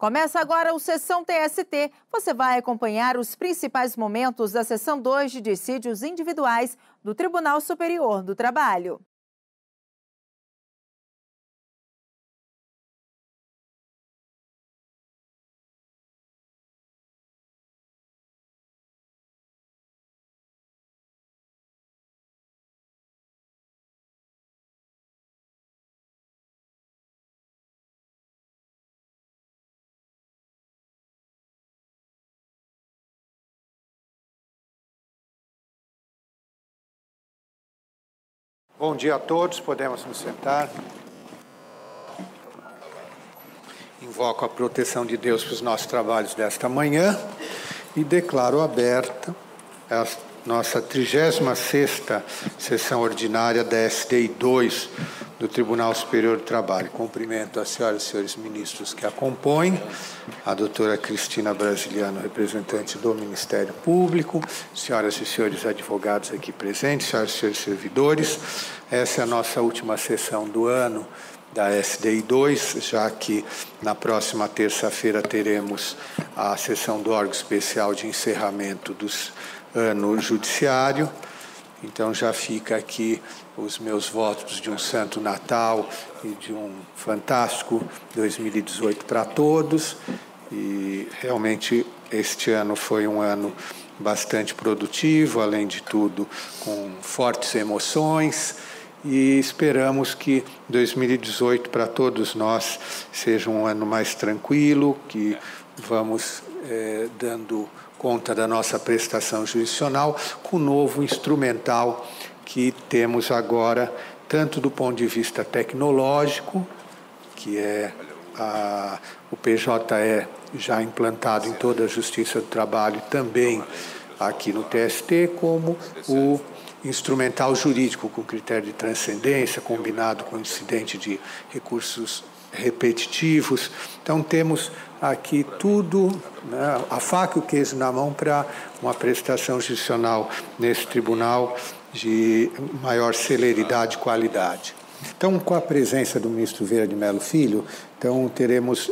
Começa agora o Sessão TST. Você vai acompanhar os principais momentos da Sessão 2 de dissídios individuais do Tribunal Superior do Trabalho. Bom dia a todos, podemos nos sentar. Invoco a proteção de Deus para os nossos trabalhos desta manhã e declaro aberta a nossa 36ª sessão ordinária da SDI 2 do Tribunal Superior do Trabalho. Cumprimento as senhoras e senhores ministros que acompanham, a doutora Cristina Brasiliano, representante do Ministério Público, senhoras e senhores advogados aqui presentes, senhoras e senhores servidores. Essa é a nossa última sessão do ano da SDI 2, já que na próxima terça-feira teremos a sessão do órgão especial de encerramento dos ano judiciário. Então já fica aqui os meus votos de um santo Natal e de um fantástico 2018 para todos. E realmente este ano foi um ano bastante produtivo, além de tudo com fortes emoções, e esperamos que 2018 para todos nós seja um ano mais tranquilo, que vamos dando conta da nossa prestação jurisdicional com o novo instrumental que temos agora, tanto do ponto de vista tecnológico, que é o PJE já implantado em toda a Justiça do Trabalho, também aqui no TST, como o instrumental jurídico com critério de transcendência, combinado com o incidente de recursos repetitivos. Então temos aqui tudo, né, a faca e o queijo na mão para uma prestação jurisdicional nesse tribunal de maior celeridade e qualidade. Então, com a presença do ministro Vieira de Mello Filho, então teremos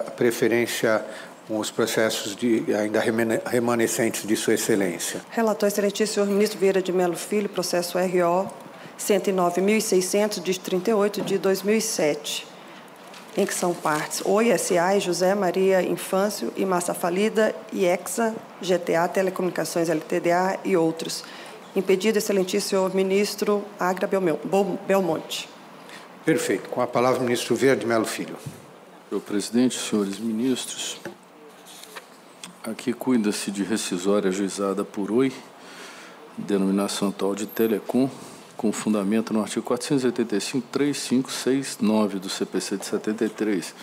a preferência com os processos ainda remanescentes de Sua Excelência. Relator excelentíssimo senhor ministro Vieira de Mello Filho, processo RO 109.600, dígito 38, de 2007. Em que são partes Oi S.A. e José Maria Infâncio e Massa Falida e Exa, GTA, Telecomunicações LTDA e outros. Impedido, excelentíssimo senhor ministro Agra Belmonte. Perfeito. Com a palavra o ministro Vieira de Mello Filho. Senhor presidente, senhores ministros, aqui cuida-se de rescisória ajuizada por Oi, denominação atual de Telecom, com fundamento no artigo 485.3569 do CPC de 73,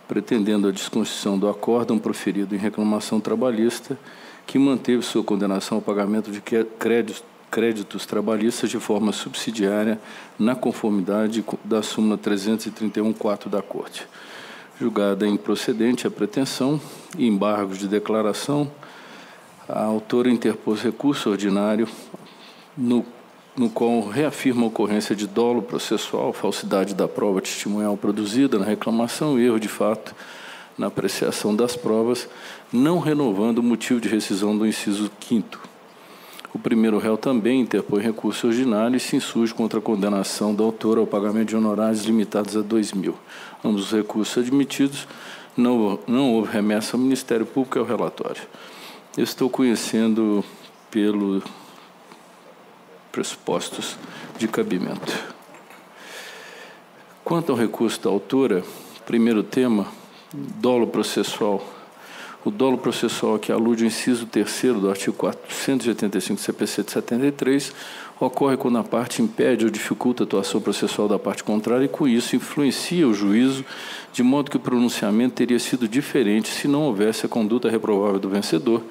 pretendendo a desconstituição do acórdão proferido em reclamação trabalhista, que manteve sua condenação ao pagamento de créditos trabalhistas de forma subsidiária na conformidade da súmula 331.4 da Corte. Julgada improcedente a pretensão e embargos de declaração, a autora interpôs recurso ordinário no qual reafirma a ocorrência de dolo processual, falsidade da prova testemunhal produzida na reclamação e erro de fato na apreciação das provas, não renovando o motivo de rescisão do inciso 5º. O primeiro réu também interpõe recurso ordinário e se insurge contra a condenação da autora ao pagamento de honorários limitados a 2.000. Ambos os recursos admitidos, não houve remessa ao Ministério Público e ao relatório. Eu estou conhecendo pelo pressupostos de cabimento. Quanto ao recurso da autora, primeiro tema, dolo processual. O dolo processual que alude ao inciso 3º do artigo 485 do CPC de 73 ocorre quando a parte impede ou dificulta a atuação processual da parte contrária e, com isso, influencia o juízo, de modo que o pronunciamento teria sido diferente se não houvesse a conduta reprovável do vencedor,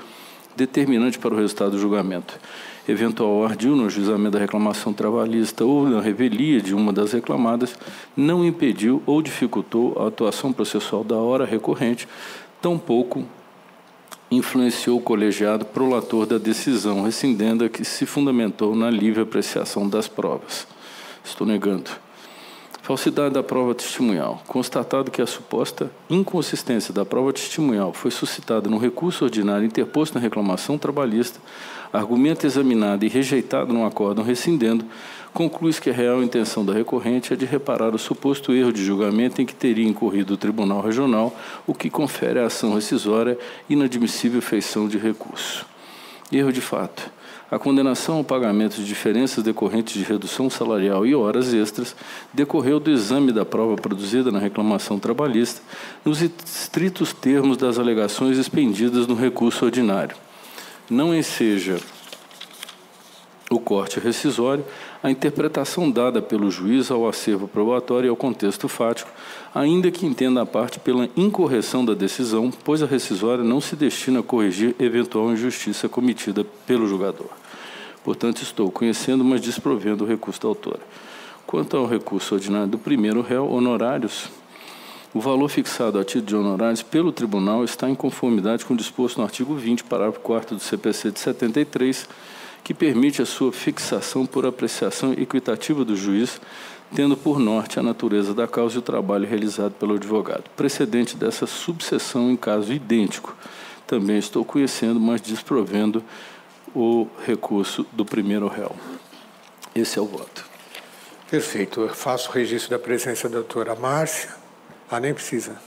determinante para o resultado do julgamento. Eventual ardil no ajuizamento da reclamação trabalhista ou na revelia de uma das reclamadas não impediu ou dificultou a atuação processual da hora recorrente, tampouco influenciou o colegiado prolator da decisão, rescindendo a que se fundamentou na livre apreciação das provas. Estou negando. Falsidade da prova testemunhal. Constatado que a suposta inconsistência da prova testemunhal foi suscitada no recurso ordinário interposto na reclamação trabalhista, argumento examinado e rejeitado no acórdão rescindendo, conclui-se que a real intenção da recorrente é de reparar o suposto erro de julgamento em que teria incorrido o Tribunal Regional, o que confere à ação rescisória inadmissível feição de recurso. Erro de fato. A condenação ao pagamento de diferenças decorrentes de redução salarial e horas extras decorreu do exame da prova produzida na reclamação trabalhista nos estritos termos das alegações expendidas no recurso ordinário. Não enseja o corte rescisório a interpretação dada pelo juiz ao acervo probatório e ao contexto fático, ainda que entenda a parte pela incorreção da decisão, pois a rescisória não se destina a corrigir eventual injustiça cometida pelo julgador. Portanto, estou conhecendo, mas desprovendo o recurso da autora. Quanto ao recurso ordinário do primeiro réu, honorários, o valor fixado a título de honorários pelo tribunal está em conformidade com o disposto no artigo 20, parágrafo 4º do CPC de 73, que permite a sua fixação por apreciação equitativa do juiz, tendo por norte a natureza da causa e o trabalho realizado pelo advogado. Precedente dessa subseção em caso idêntico. Também estou conhecendo, mas desprovendo o recurso do primeiro réu. Esse é o voto. Perfeito. Eu faço o registro da presença da doutora Márcia. Nem precisa.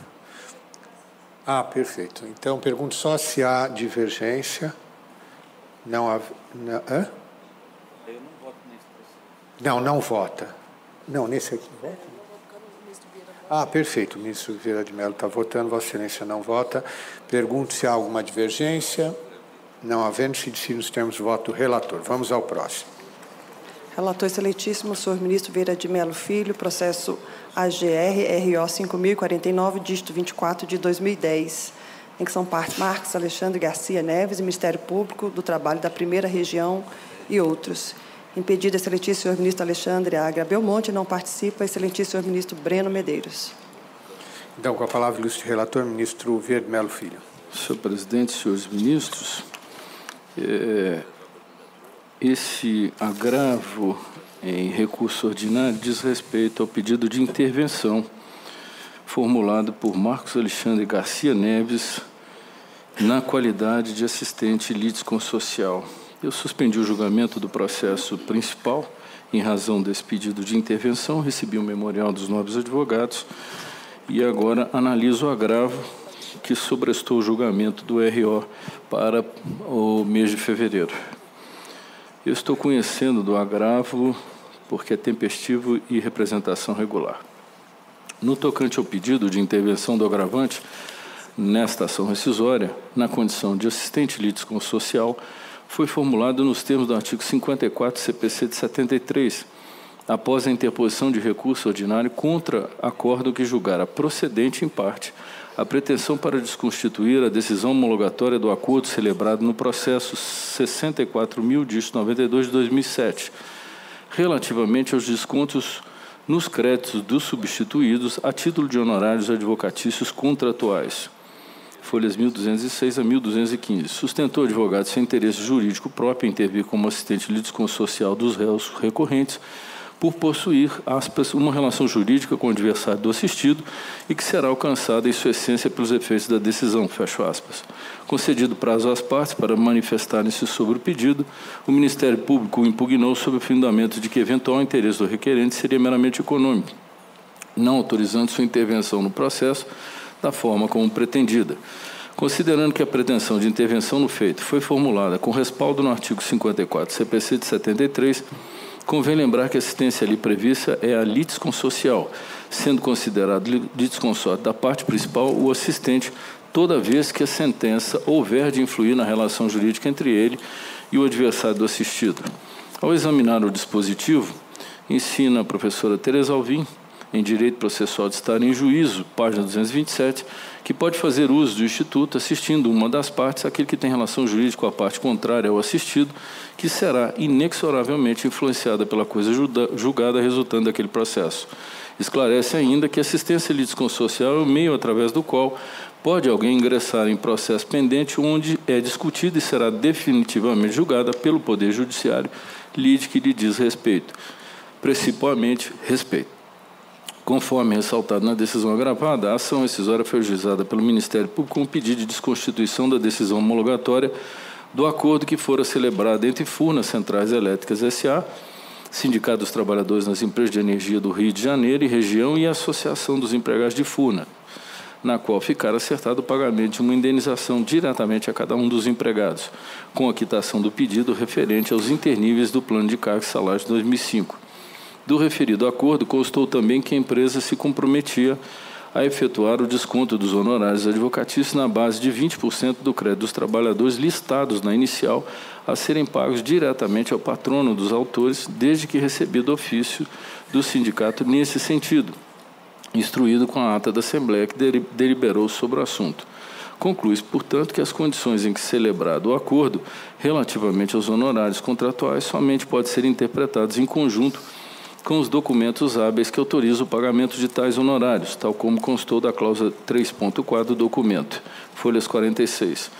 Perfeito. Então, pergunto só se há divergência. Não há... Não, hã? Eu não voto nesse processo. Não vota. Não, nesse aqui vota? Perfeito. O ministro Vieira de Mello está votando, Vossa Excelência não vota. Pergunto se há alguma divergência. Não havendo, se decide nos termos de voto do relator. Vamos ao próximo. Relator excelentíssimo, senhor ministro Vieira de Mello Filho, processo AGR-RO 5049, dígito 24 de 2010, em que são partes Marques Alexandre Garcia Neves e Ministério Público do Trabalho da Primeira Região e outros. Impedido, excelentíssimo senhor ministro Alexandre Agra Belmonte, não participa, excelentíssimo senhor ministro Breno Medeiros. Então, com a palavra, ilustre relator, ministro Vieira de Mello Filho. Senhor presidente, senhores ministros, esse agravo em recurso ordinário diz respeito ao pedido de intervenção formulado por Marcos Alexandre Garcia Neves na qualidade de assistente litisconsocial. Eu suspendi o julgamento do processo principal em razão desse pedido de intervenção, recebi o memorial dos nobres advogados e agora analiso o agravo que sobrestou o julgamento do RO para o mês de fevereiro. Eu estou conhecendo do agravo porque é tempestivo e representação regular. No tocante ao pedido de intervenção do agravante, nesta ação rescisória, na condição de assistente litisconsocial, foi formulado nos termos do artigo 54 CPC de 73, após a interposição de recurso ordinário contra acórdão que julgara procedente em parte a pretensão para desconstituir a decisão homologatória do acordo celebrado no processo 64.092 de 2007, relativamente aos descontos nos créditos dos substituídos a título de honorários advocatícios contratuais, folhas 1.206 a 1.215. Sustentou o advogado sem interesse jurídico próprio em intervir como assistente litisconsocial dos réus recorrentes, por possuir, aspas, uma relação jurídica com o adversário do assistido e que será alcançada em sua essência pelos efeitos da decisão, fecho aspas. Concedido prazo às partes para manifestarem-se sobre o pedido, o Ministério Público o impugnou sob o fundamento de que eventual interesse do requerente seria meramente econômico, não autorizando sua intervenção no processo da forma como pretendida. Considerando que a pretensão de intervenção no feito foi formulada com respaldo no artigo 54 CPC de 73, convém lembrar que a assistência ali prevista é a litisconsocial, sendo considerado litisconsorte da parte principal o assistente, toda vez que a sentença houver de influir na relação jurídica entre ele e o adversário do assistido. Ao examinar o dispositivo, ensina a professora Tereza Alvim, em Direito Processual de Estar em Juízo, página 227, que pode fazer uso do Instituto assistindo uma das partes, aquele que tem relação jurídica com a parte contrária ao assistido, que será inexoravelmente influenciada pela coisa julgada resultando daquele processo. Esclarece ainda que a assistência litisconsocial é o meio através do qual pode alguém ingressar em processo pendente onde é discutida e será definitivamente julgada pelo Poder Judiciário, lide que lhe diz respeito, principalmente respeito. Conforme ressaltado na decisão agravada, a ação rescisória foi ajuizada pelo Ministério Público com pedido de desconstituição da decisão homologatória do acordo que fora celebrado entre Furnas Centrais Elétricas S.A., Sindicato dos Trabalhadores nas Empresas de Energia do Rio de Janeiro e Região e a Associação dos Empregados de Furnas, na qual ficara acertado o pagamento de uma indenização diretamente a cada um dos empregados, com a quitação do pedido referente aos interníveis do Plano de Cargos e Salários de 2005. Do referido acordo, constou também que a empresa se comprometia a efetuar o desconto dos honorários advocatícios na base de 20% do crédito dos trabalhadores listados na inicial a serem pagos diretamente ao patrono dos autores, desde que recebido ofício do sindicato nesse sentido, instruído com a ata da Assembleia que deliberou sobre o assunto. Conclui-se, portanto, que as condições em que celebrado o acordo relativamente aos honorários contratuais somente podem ser interpretadas em conjunto com os documentos hábeis que autorizam o pagamento de tais honorários, tal como constou da cláusula 3.4 do documento, folhas 46.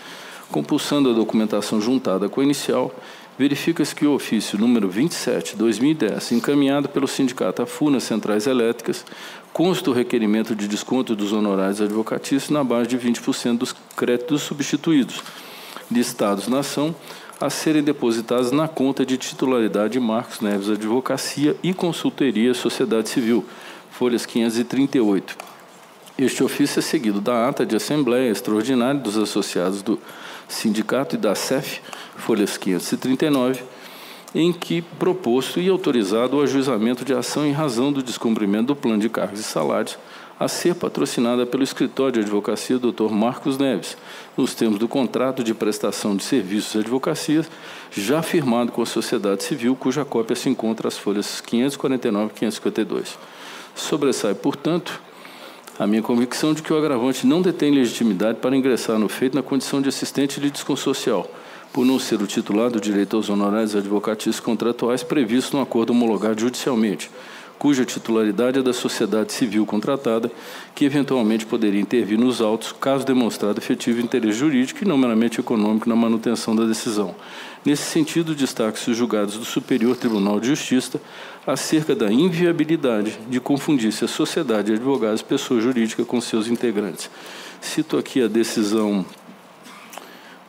Compulsando a documentação juntada com a inicial, verifica-se que o ofício número 27/2010, encaminhado pelo sindicato a Furnas Centrais Elétricas, consta o requerimento de desconto dos honorários advocatícios na base de 20% dos créditos substituídos, listados na ação, a serem depositados na conta de titularidade de Marcos Neves Advocacia e Consultoria Sociedade Civil, folhas 538. Este ofício é seguido da ata de Assembleia Extraordinária dos Associados do Sindicato e da SEF, folhas 539, em que proposto e autorizado o ajuizamento de ação em razão do descumprimento do Plano de Cargos e Salários, a ser patrocinada pelo Escritório de Advocacia Dr. Marcos Neves, nos termos do contrato de prestação de serviços de advocacia, já firmado com a sociedade civil, cuja cópia se encontra às folhas 549 e 552. Sobressai, portanto, a minha convicção de que o agravante não detém legitimidade para ingressar no feito na condição de assistente de litisconsocial, por não ser o titular do direito aos honorários advocatícios contratuais previsto no acordo homologado judicialmente, cuja titularidade é da sociedade civil contratada, que eventualmente poderia intervir nos autos, caso demonstrado efetivo interesse jurídico e não meramente econômico na manutenção da decisão. Nesse sentido, destaque-se os julgados do Superior Tribunal de Justiça acerca da inviabilidade de confundir-se a sociedade de advogados pessoa jurídica com seus integrantes. Cito aqui a decisão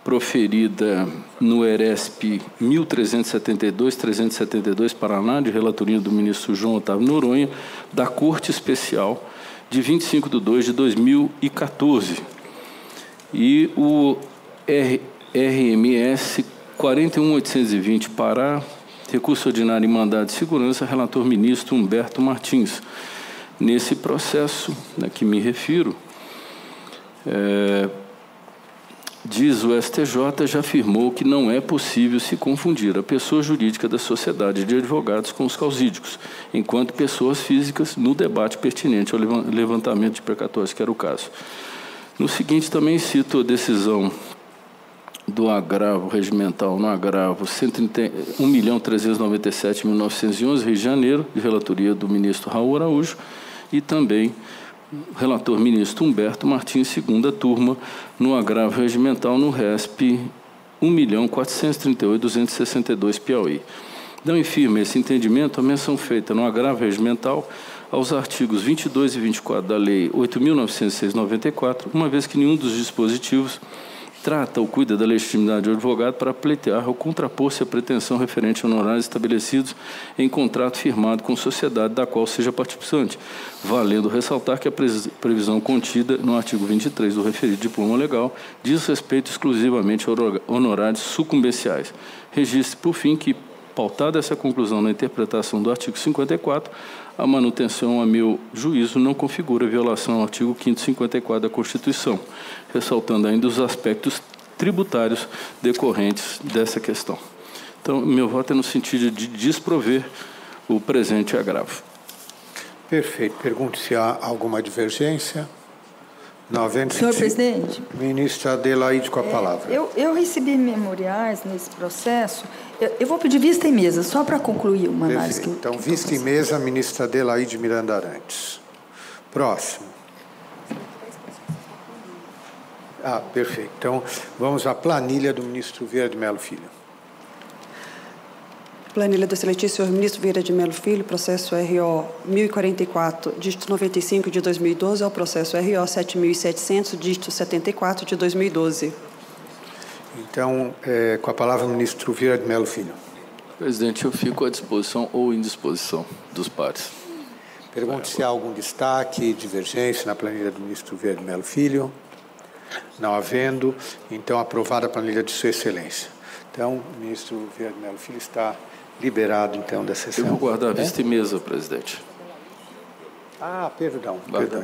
proferida no ERESP 1372-372 Paraná, de relatoria do ministro João Otávio Noronha, da Corte Especial, de 25/2/2014. E o RMS 41820 Pará, recurso ordinário em mandado de segurança, relator ministro Humberto Martins. Nesse processo a que me refiro, diz o STJ, já afirmou que não é possível se confundir a pessoa jurídica da sociedade de advogados com os causídicos, enquanto pessoas físicas, no debate pertinente ao levantamento de precatórios, que era o caso. No seguinte, também cito a decisão do agravo regimental, no agravo 1.397.911, Rio de Janeiro, de relatoria do ministro Raul Araújo, e também relator ministro Humberto Martins, segunda turma, no agravo regimental no RESP 1.438.262 Piauí. Não infirma esse entendimento a menção feita no agravo regimental aos artigos 22 e 24 da Lei 8.906/94, uma vez que nenhum dos dispositivos trata ou cuida da legitimidade do advogado para pleitear ou contrapor-se à pretensão referente a honorários estabelecidos em contrato firmado com sociedade da qual seja participante, valendo ressaltar que a previsão contida no artigo 23 do referido diploma legal diz respeito exclusivamente a honorários sucumbenciais. Registre, por fim, que, pautada essa conclusão na interpretação do artigo 54, a manutenção, a meu juízo, não configura violação ao artigo 554 da Constituição, ressaltando ainda os aspectos tributários decorrentes dessa questão. Então, meu voto é no sentido de desprover o presente agravo. Perfeito. Pergunto se há alguma divergência. Não havendo Senhor sentido. presidente. Ministra Adelaide, com a palavra. Eu recebi memoriais nesse processo. Eu vou pedir vista em mesa, só para concluir uma análise que eu Então, vista em mesa, ministra Adelaide Miranda Arantes. Próximo. Perfeito. Então, vamos à planilha do ministro Vieira de Mello Filho. Planilha do excelentíssimo senhor ministro Vieira de Mello Filho, processo RO 1044, dígito 95 de 2012, ao processo RO 7700, dígito 74 de 2012. Então, com a palavra o ministro Vieira de Mello Filho. Presidente, eu fico à disposição ou indisposição dos pares. Pergunto se há algum destaque, divergência na planilha do ministro Vieira de Mello Filho. Não havendo, então aprovada a planilha de Sua Excelência. Então, o ministro Vieira de Mello Filho está liberado, então, da sessão. Eu vou guardar vista e mesa, presidente. Perdão.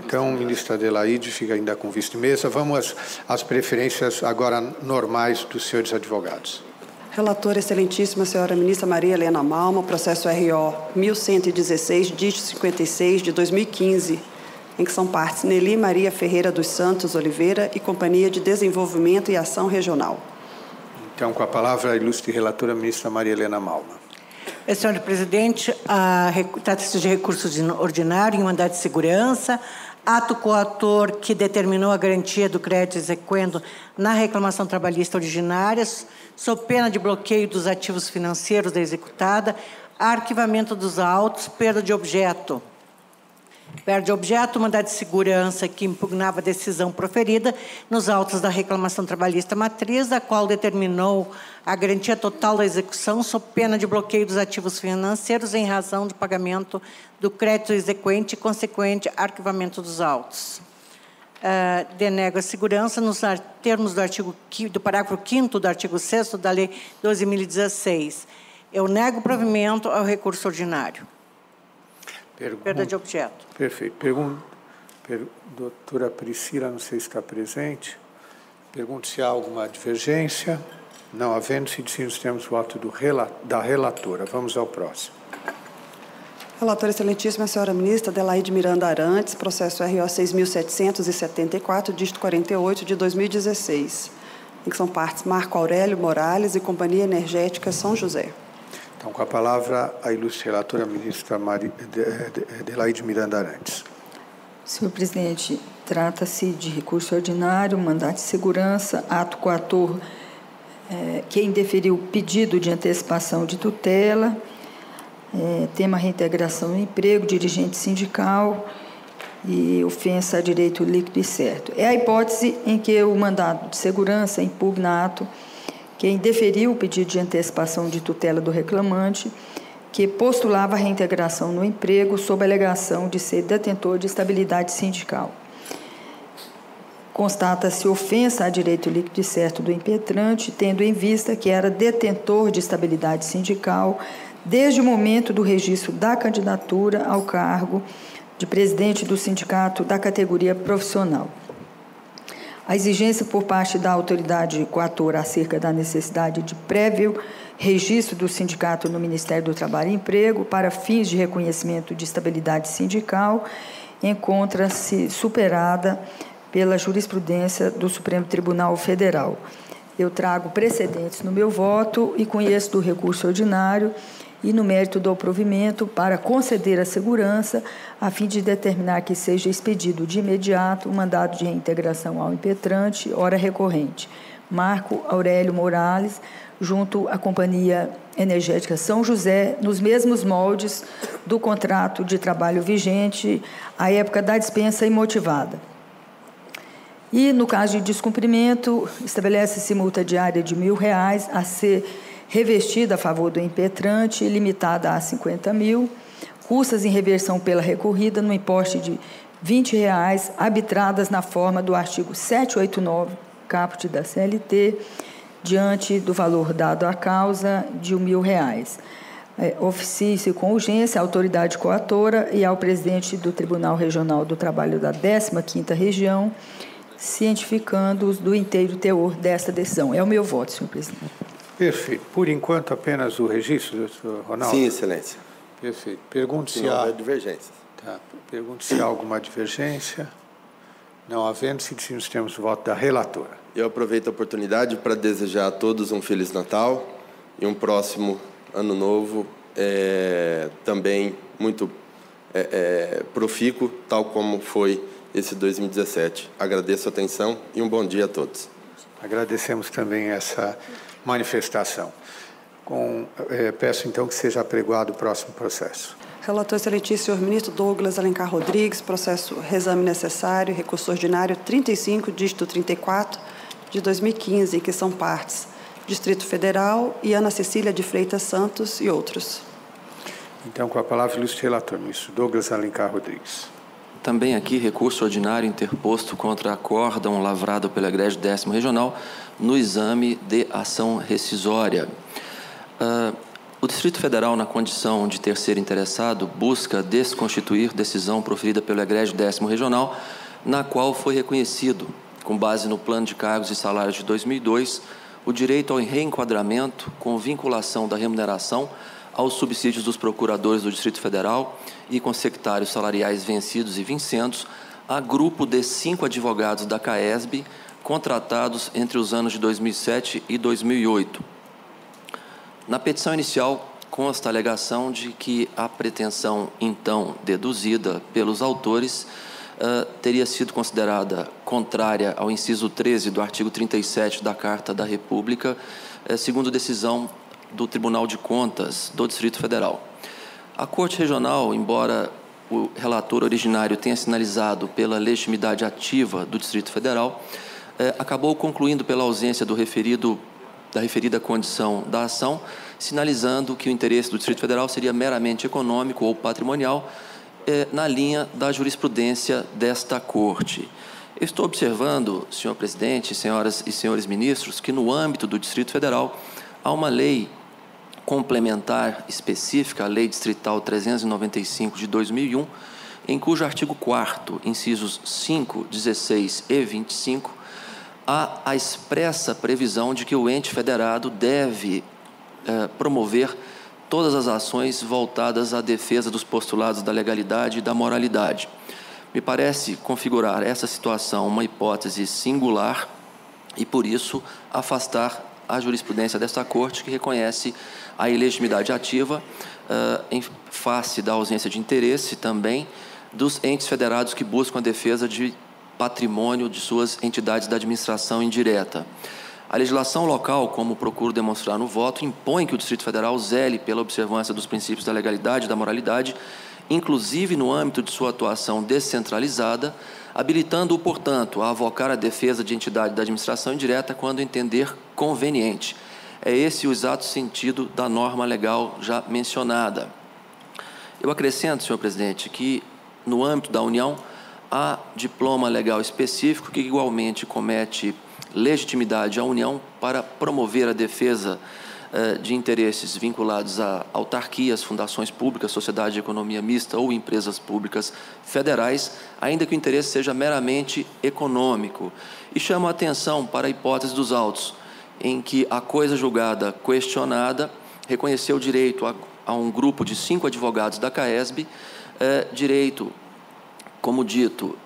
Então, o ministro Adelaide fica ainda com vista e mesa. Vamos às preferências agora normais dos senhores advogados. Relatora excelentíssima senhora ministra Maria Helena Malma, processo RO 1116, dígito 56 de 2015, em que são partes Nelly Maria Ferreira dos Santos Oliveira e Companhia de Desenvolvimento e Ação Regional. Então, com a palavra, a ilustre relatora ministra Maria Helena Malma. Senhor presidente, trata-se de recurso ordinário em mandado de segurança, ato coautor que determinou a garantia do crédito exequendo na reclamação trabalhista originária, sob pena de bloqueio dos ativos financeiros da executada, arquivamento dos autos, perda de objeto. Perda de objeto, mandado de segurança que impugnava a decisão proferida nos autos da reclamação trabalhista matriz, a qual determinou a garantia total da execução sob pena de bloqueio dos ativos financeiros em razão de pagamento do crédito exequente e consequente arquivamento dos autos. Denego a segurança nos termos do parágrafo 5º do artigo 6º da Lei 12.016. Eu nego provimento ao recurso ordinário. Perda de objeto. Perfeito. Doutora Priscila, não sei se está presente. Pergunto se há alguma divergência. Não havendo, se decidimos, temos voto da relatora. Vamos ao próximo. Relatora excelentíssima senhora ministra Adelaide Miranda Arantes, processo RO 6.774, dígito 48 de 2016, em que são partes Marco Aurélio Morales e Companhia Energética São José. Então, com a palavra, a ilustre relatora ministra Adelaide Miranda Arantes. Senhor presidente, trata-se de recurso ordinário, mandado de segurança, ato coautor que indeferiu pedido de antecipação de tutela, tema reintegração no emprego, dirigente sindical e ofensa a direito líquido e certo. É a hipótese em que o mandado de segurança impugna ato que indeferiu o pedido de antecipação de tutela do reclamante, que postulava a reintegração no emprego sob a alegação de ser detentor de estabilidade sindical. Constata-se ofensa a direito líquido e certo do impetrante, tendo em vista que era detentor de estabilidade sindical desde o momento do registro da candidatura ao cargo de presidente do sindicato da categoria profissional. A exigência por parte da autoridade coatora acerca da necessidade de prévio registro do sindicato no Ministério do Trabalho e Emprego para fins de reconhecimento de estabilidade sindical encontra-se superada pela jurisprudência do Supremo Tribunal Federal. Eu trago precedentes no meu voto e conheço do recurso ordinário e no mérito do provimento para conceder a segurança a fim de determinar que seja expedido de imediato o mandado de reintegração ao impetrante, hora recorrente, Marco Aurélio Morales, junto à Companhia Energética São José, nos mesmos moldes do contrato de trabalho vigente à época da dispensa imotivada. E, no caso de descumprimento, estabelece-se multa diária de R$1.000 a ser revestida a favor do impetrante, limitada a R$50.000, custas em reversão pela recorrida no importe de R$20, arbitradas na forma do artigo 789, caput da CLT, diante do valor dado à causa de R$1.000. Oficie-se com urgência à autoridade coatora e ao presidente do Tribunal Regional do Trabalho da 15ª Região, cientificando-os do inteiro teor desta decisão. É o meu voto, senhor presidente. Perfeito. Por enquanto, apenas o registro, doutor Ronaldo? Sim, excelência. Perfeito. Pergunto se não há divergências. Tá. Pergunto se há alguma divergência. Não havendo, se decidimos, temos o voto da relatora. Eu aproveito a oportunidade para desejar a todos um Feliz Natal e um próximo Ano Novo também muito profícuo, tal como foi esse 2017. Agradeço a atenção e um bom dia a todos. Agradecemos também essa manifestação. Peço então que seja apregoado o próximo processo. Relator excelentíssimo, senhor ministro Douglas Alencar Rodrigues, processo reexame necessário, recurso ordinário 35, dígito 34, de 2015, que são partes Distrito Federal e Ana Cecília de Freitas Santos e outros. Então, com a palavra, ilustre relator, ministro Douglas Alencar Rodrigues. Também aqui, recurso ordinário interposto contra acórdão lavrado pelo Egrégio 10º Regional no exame de ação rescisória. O Distrito Federal, na condição de terceiro interessado, busca desconstituir decisão proferida pelo Egrégio 10º Regional, na qual foi reconhecido, com base no Plano de Cargos e Salários de 2002, o direito ao reenquadramento com vinculação da remuneração aos subsídios dos procuradores do Distrito Federal e com sectários salariais vencidos e vincendos a grupo de 5 advogados da CAESB contratados entre os anos de 2007 e 2008. Na petição inicial, consta a alegação de que a pretensão, então, deduzida pelos autores, teria sido considerada contrária ao inciso 13 do artigo 37 da Carta da República, segundo decisão do Tribunal de Contas do Distrito Federal. A Corte Regional, embora o relator originário tenha sinalizado pela legitimidade ativa do Distrito Federal, acabou concluindo pela ausência da referida condição da ação, sinalizando que o interesse do Distrito Federal seria meramente econômico ou patrimonial, na linha da jurisprudência desta Corte. Estou observando, senhor presidente, senhoras e senhores ministros, que no âmbito do Distrito Federal há uma lei complementar específica, a Lei Distrital 395 de 2001, em cujo artigo 4º, incisos 5, 16 e 25, há a expressa previsão de que o ente federado deve promover todas as ações voltadas à defesa dos postulados da legalidade e da moralidade. Me parece configurar essa situação uma hipótese singular e, por isso, afastar a jurisprudência desta Corte, que reconhece a ilegitimidade ativa em face da ausência de interesse também dos entes federados que buscam a defesa de patrimônio de suas entidades da administração indireta. A legislação local, como procuro demonstrar no voto, impõe que o Distrito Federal zele pela observância dos princípios da legalidade e da moralidade, inclusive no âmbito de sua atuação descentralizada, habilitando-o, portanto, a avocar a defesa de entidade da administração indireta quando entender conveniente. É esse o exato sentido da norma legal já mencionada. Eu acrescento, senhor presidente, que no âmbito da União há diploma legal específico que igualmente comete legitimidade à União para promover a defesa de interesses vinculados a autarquias, fundações públicas, sociedade de economia mista ou empresas públicas federais, ainda que o interesse seja meramente econômico. E chamo a atenção para a hipótese dos autos, em que a coisa julgada questionada reconheceu o direito a um grupo de 5 advogados da CAESB, direito, como dito,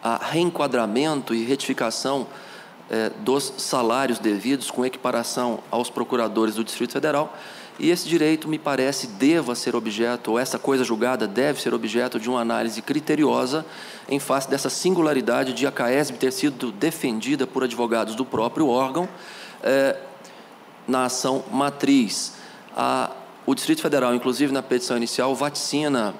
a reenquadramento e retificação dos salários devidos com equiparação aos procuradores do Distrito Federal, e esse direito, me parece, deva ser objeto, ou essa coisa julgada deve ser objeto de uma análise criteriosa em face dessa singularidade de a CAESB ter sido defendida por advogados do próprio órgão na ação matriz. O Distrito Federal, inclusive na petição inicial, vaticina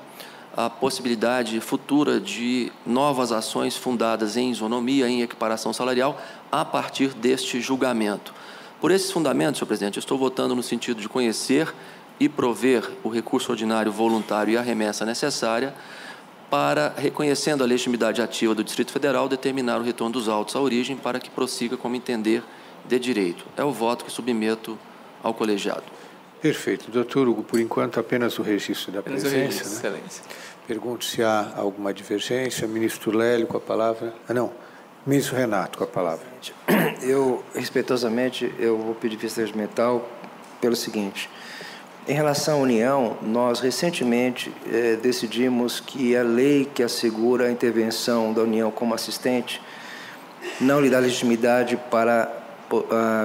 a possibilidade futura de novas ações fundadas em isonomia, em equiparação salarial, a partir deste julgamento. Por esses fundamentos, senhor presidente, eu estou votando no sentido de conhecer e prover o recurso ordinário voluntário e a remessa necessária para, reconhecendo a legitimidade ativa do Distrito Federal, determinar o retorno dos autos à origem para que prossiga como entender de direito. É o voto que submeto ao colegiado. Perfeito. Doutor Hugo, por enquanto, apenas o registro da presença. Registro, Excelência. Pergunto se há alguma divergência. Ministro Lélio, com a palavra. Ministro Renato, com a palavra. Eu, respeitosamente, vou pedir vista regimental pelo seguinte. Em relação à União, nós recentemente decidimos que a lei que assegura a intervenção da União como assistente não lhe dá legitimidade para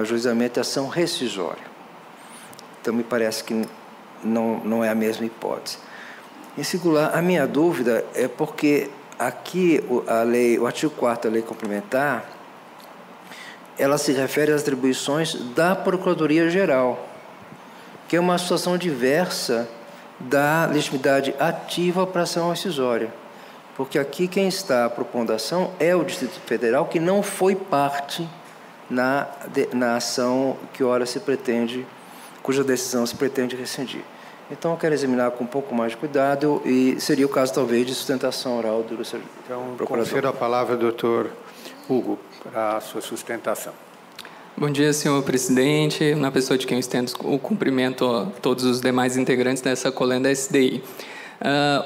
ajuizamento de ação rescisória. Então, me parece que não é a mesma hipótese. Em singular, a minha dúvida é porque aqui o artigo 4º da lei complementar ela se refere às atribuições da Procuradoria-Geral, que é uma situação diversa da legitimidade ativa para a ação rescisória. Porque aqui quem está propondo a ação é o Distrito Federal, que não foi parte na ação que ora se pretende, cuja decisão se pretende rescindir. Então, eu quero examinar com um pouco mais de cuidado e seria o caso, talvez, de sustentação oral do procurador. Confiro a palavra ao doutor Hugo para a sua sustentação. Bom dia, senhor presidente. Na pessoa de quem eu estendo o cumprimento a todos os demais integrantes dessa colenda SDI.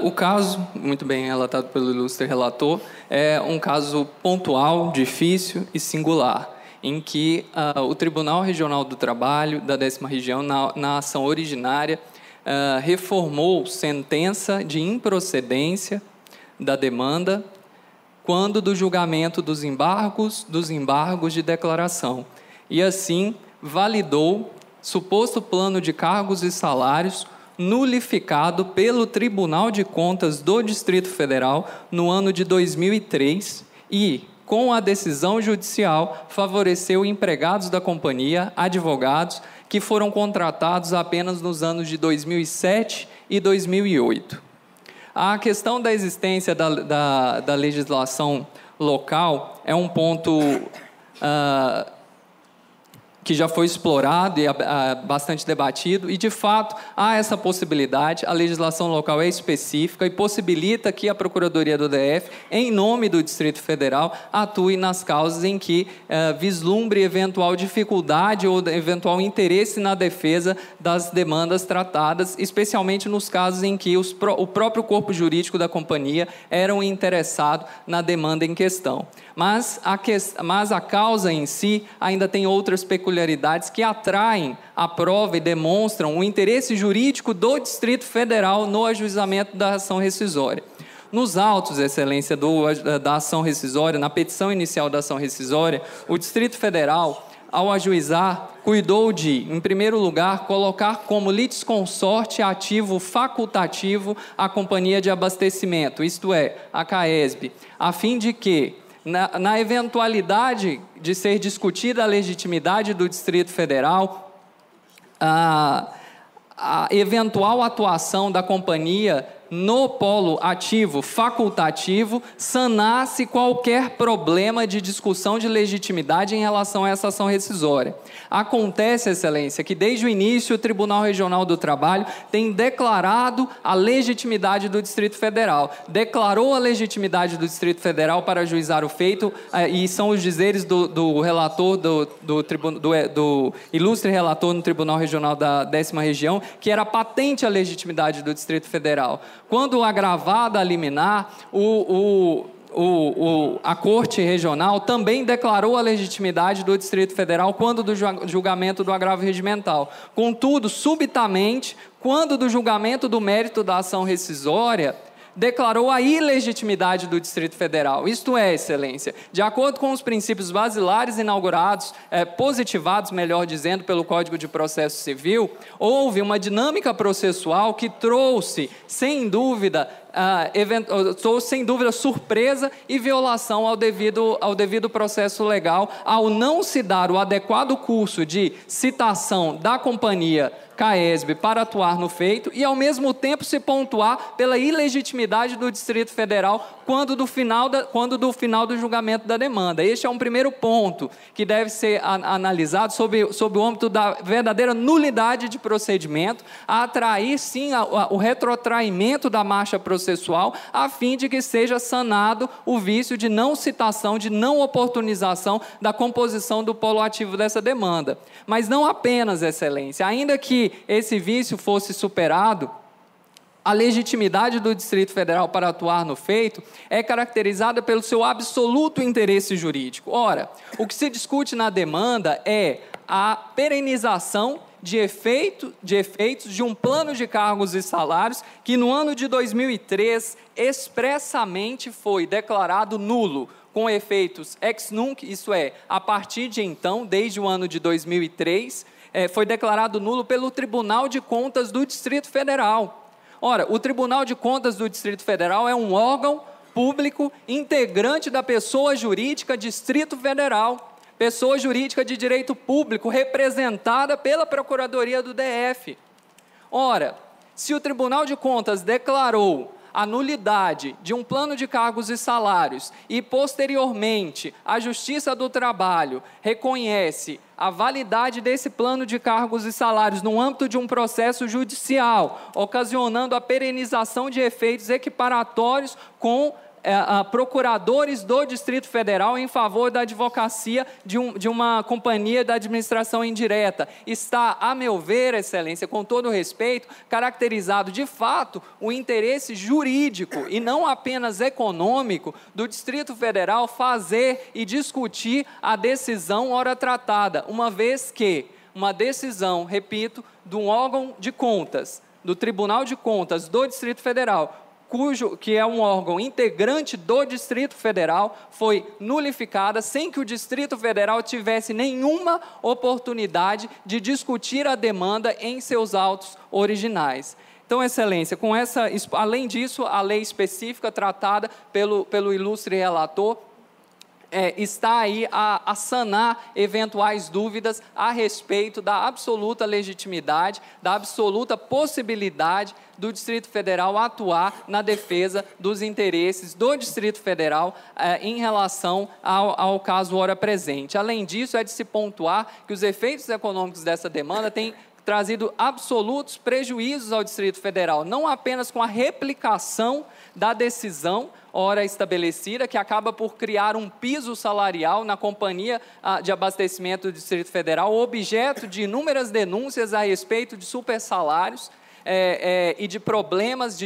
O caso, muito bem relatado pelo ilustre relator, é um caso pontual, difícil e singular, em que o Tribunal Regional do Trabalho da 10ª Região, na ação originária, reformou sentença de improcedência da demanda quando do julgamento dos embargos de declaração, e assim validou suposto plano de cargos e salários nulificado pelo Tribunal de Contas do Distrito Federal no ano de 2003 e, com a decisão judicial, favoreceu empregados da companhia, advogados, que foram contratados apenas nos anos de 2007 e 2008. A questão da existência da legislação local é um ponto que já foi explorado e bastante debatido, e, de fato, há essa possibilidade. A legislação local é específica e possibilita que a Procuradoria do DF, em nome do Distrito Federal, atue nas causas em que vislumbre eventual dificuldade ou eventual interesse na defesa das demandas tratadas, especialmente nos casos em que o próprio corpo jurídico da companhia era interessado na demanda em questão. Mas a causa em si ainda tem outras peculiaridades que atraem a prova e demonstram o interesse jurídico do Distrito Federal no ajuizamento da ação rescisória. Nos autos, Excelência, da ação rescisória, na petição inicial da ação rescisória, o Distrito Federal, ao ajuizar, cuidou de, em primeiro lugar, colocar como litisconsorte ativo facultativo a companhia de abastecimento, isto é, a CAESB, a fim de que, na eventualidade de ser discutida a legitimidade do Distrito Federal, a eventual atuação da companhia no polo ativo facultativo sanasse qualquer problema de discussão de legitimidade em relação a essa ação rescisória. Acontece, Excelência, que desde o início o Tribunal Regional do Trabalho tem declarado a legitimidade do Distrito Federal, declarou a legitimidade do Distrito Federal para ajuizar o feito, e são os dizeres do relator, do ilustre relator no Tribunal Regional da 10ª Região, que era patente a legitimidade do Distrito Federal. Quando agravada a liminar, a Corte Regional também declarou a legitimidade do Distrito Federal quando do julgamento do agravo regimental. Contudo, subitamente, quando do julgamento do mérito da ação rescisória, declarou a ilegitimidade do Distrito Federal. Isto é, Excelência, de acordo com os princípios basilares inaugurados, positivados, melhor dizendo, pelo Código de Processo Civil, houve uma dinâmica processual que trouxe, sem dúvida, surpresa e violação ao devido processo legal, ao não se dar o adequado curso de citação da companhia CAESB para atuar no feito e, ao mesmo tempo, se pontuar pela ilegitimidade do Distrito Federal quando do final do julgamento da demanda. Este é um primeiro ponto que deve ser analisado sob o âmbito da verdadeira nulidade de procedimento, a atrair, sim, o retrotraimento da marcha processual, a fim de que seja sanado o vício de não citação, de não oportunização da composição do polo ativo dessa demanda. Mas não apenas, Excelência, ainda que esse vício fosse superado, a legitimidade do Distrito Federal para atuar no feito é caracterizada pelo seu absoluto interesse jurídico. Ora, o que se discute na demanda é a perenização de efeitos de um plano de cargos e salários que no ano de 2003 expressamente foi declarado nulo, com efeitos ex nunc, isso é, a partir de então, desde o ano de 2003, foi declarado nulo pelo Tribunal de Contas do Distrito Federal. Ora, o Tribunal de Contas do Distrito Federal é um órgão público integrante da pessoa jurídica Distrito Federal. pessoa jurídica de direito público representada pela Procuradoria do DF. Ora, se o Tribunal de Contas declarou a nulidade de um plano de cargos e salários e, posteriormente, a Justiça do Trabalho reconhece a validade desse plano de cargos e salários no âmbito de um processo judicial, ocasionando a perenização de efeitos equiparatórios com procuradores do Distrito Federal em favor da advocacia de uma companhia da administração indireta. Está, a meu ver, Excelência, com todo respeito, caracterizado de fato o interesse jurídico e não apenas econômico do Distrito Federal fazer e discutir a decisão ora tratada, uma vez que uma decisão, repito, de um órgão de contas, do Tribunal de Contas do Distrito Federal, que é um órgão integrante do Distrito Federal, foi nulificada sem que o Distrito Federal tivesse nenhuma oportunidade de discutir a demanda em seus autos originais. Então, Excelência, além disso, a lei específica tratada pelo ilustre relator está aí a sanar eventuais dúvidas a respeito da absoluta legitimidade, da absoluta possibilidade do Distrito Federal atuar na defesa dos interesses do Distrito Federal em relação ao caso ora presente. Além disso, é de se pontuar que os efeitos econômicos dessa demanda têm trazido absolutos prejuízos ao Distrito Federal, não apenas com a replicação da decisão ora estabelecida, que acaba por criar um piso salarial na companhia de abastecimento do Distrito Federal, objeto de inúmeras denúncias a respeito de supersalários e de problemas,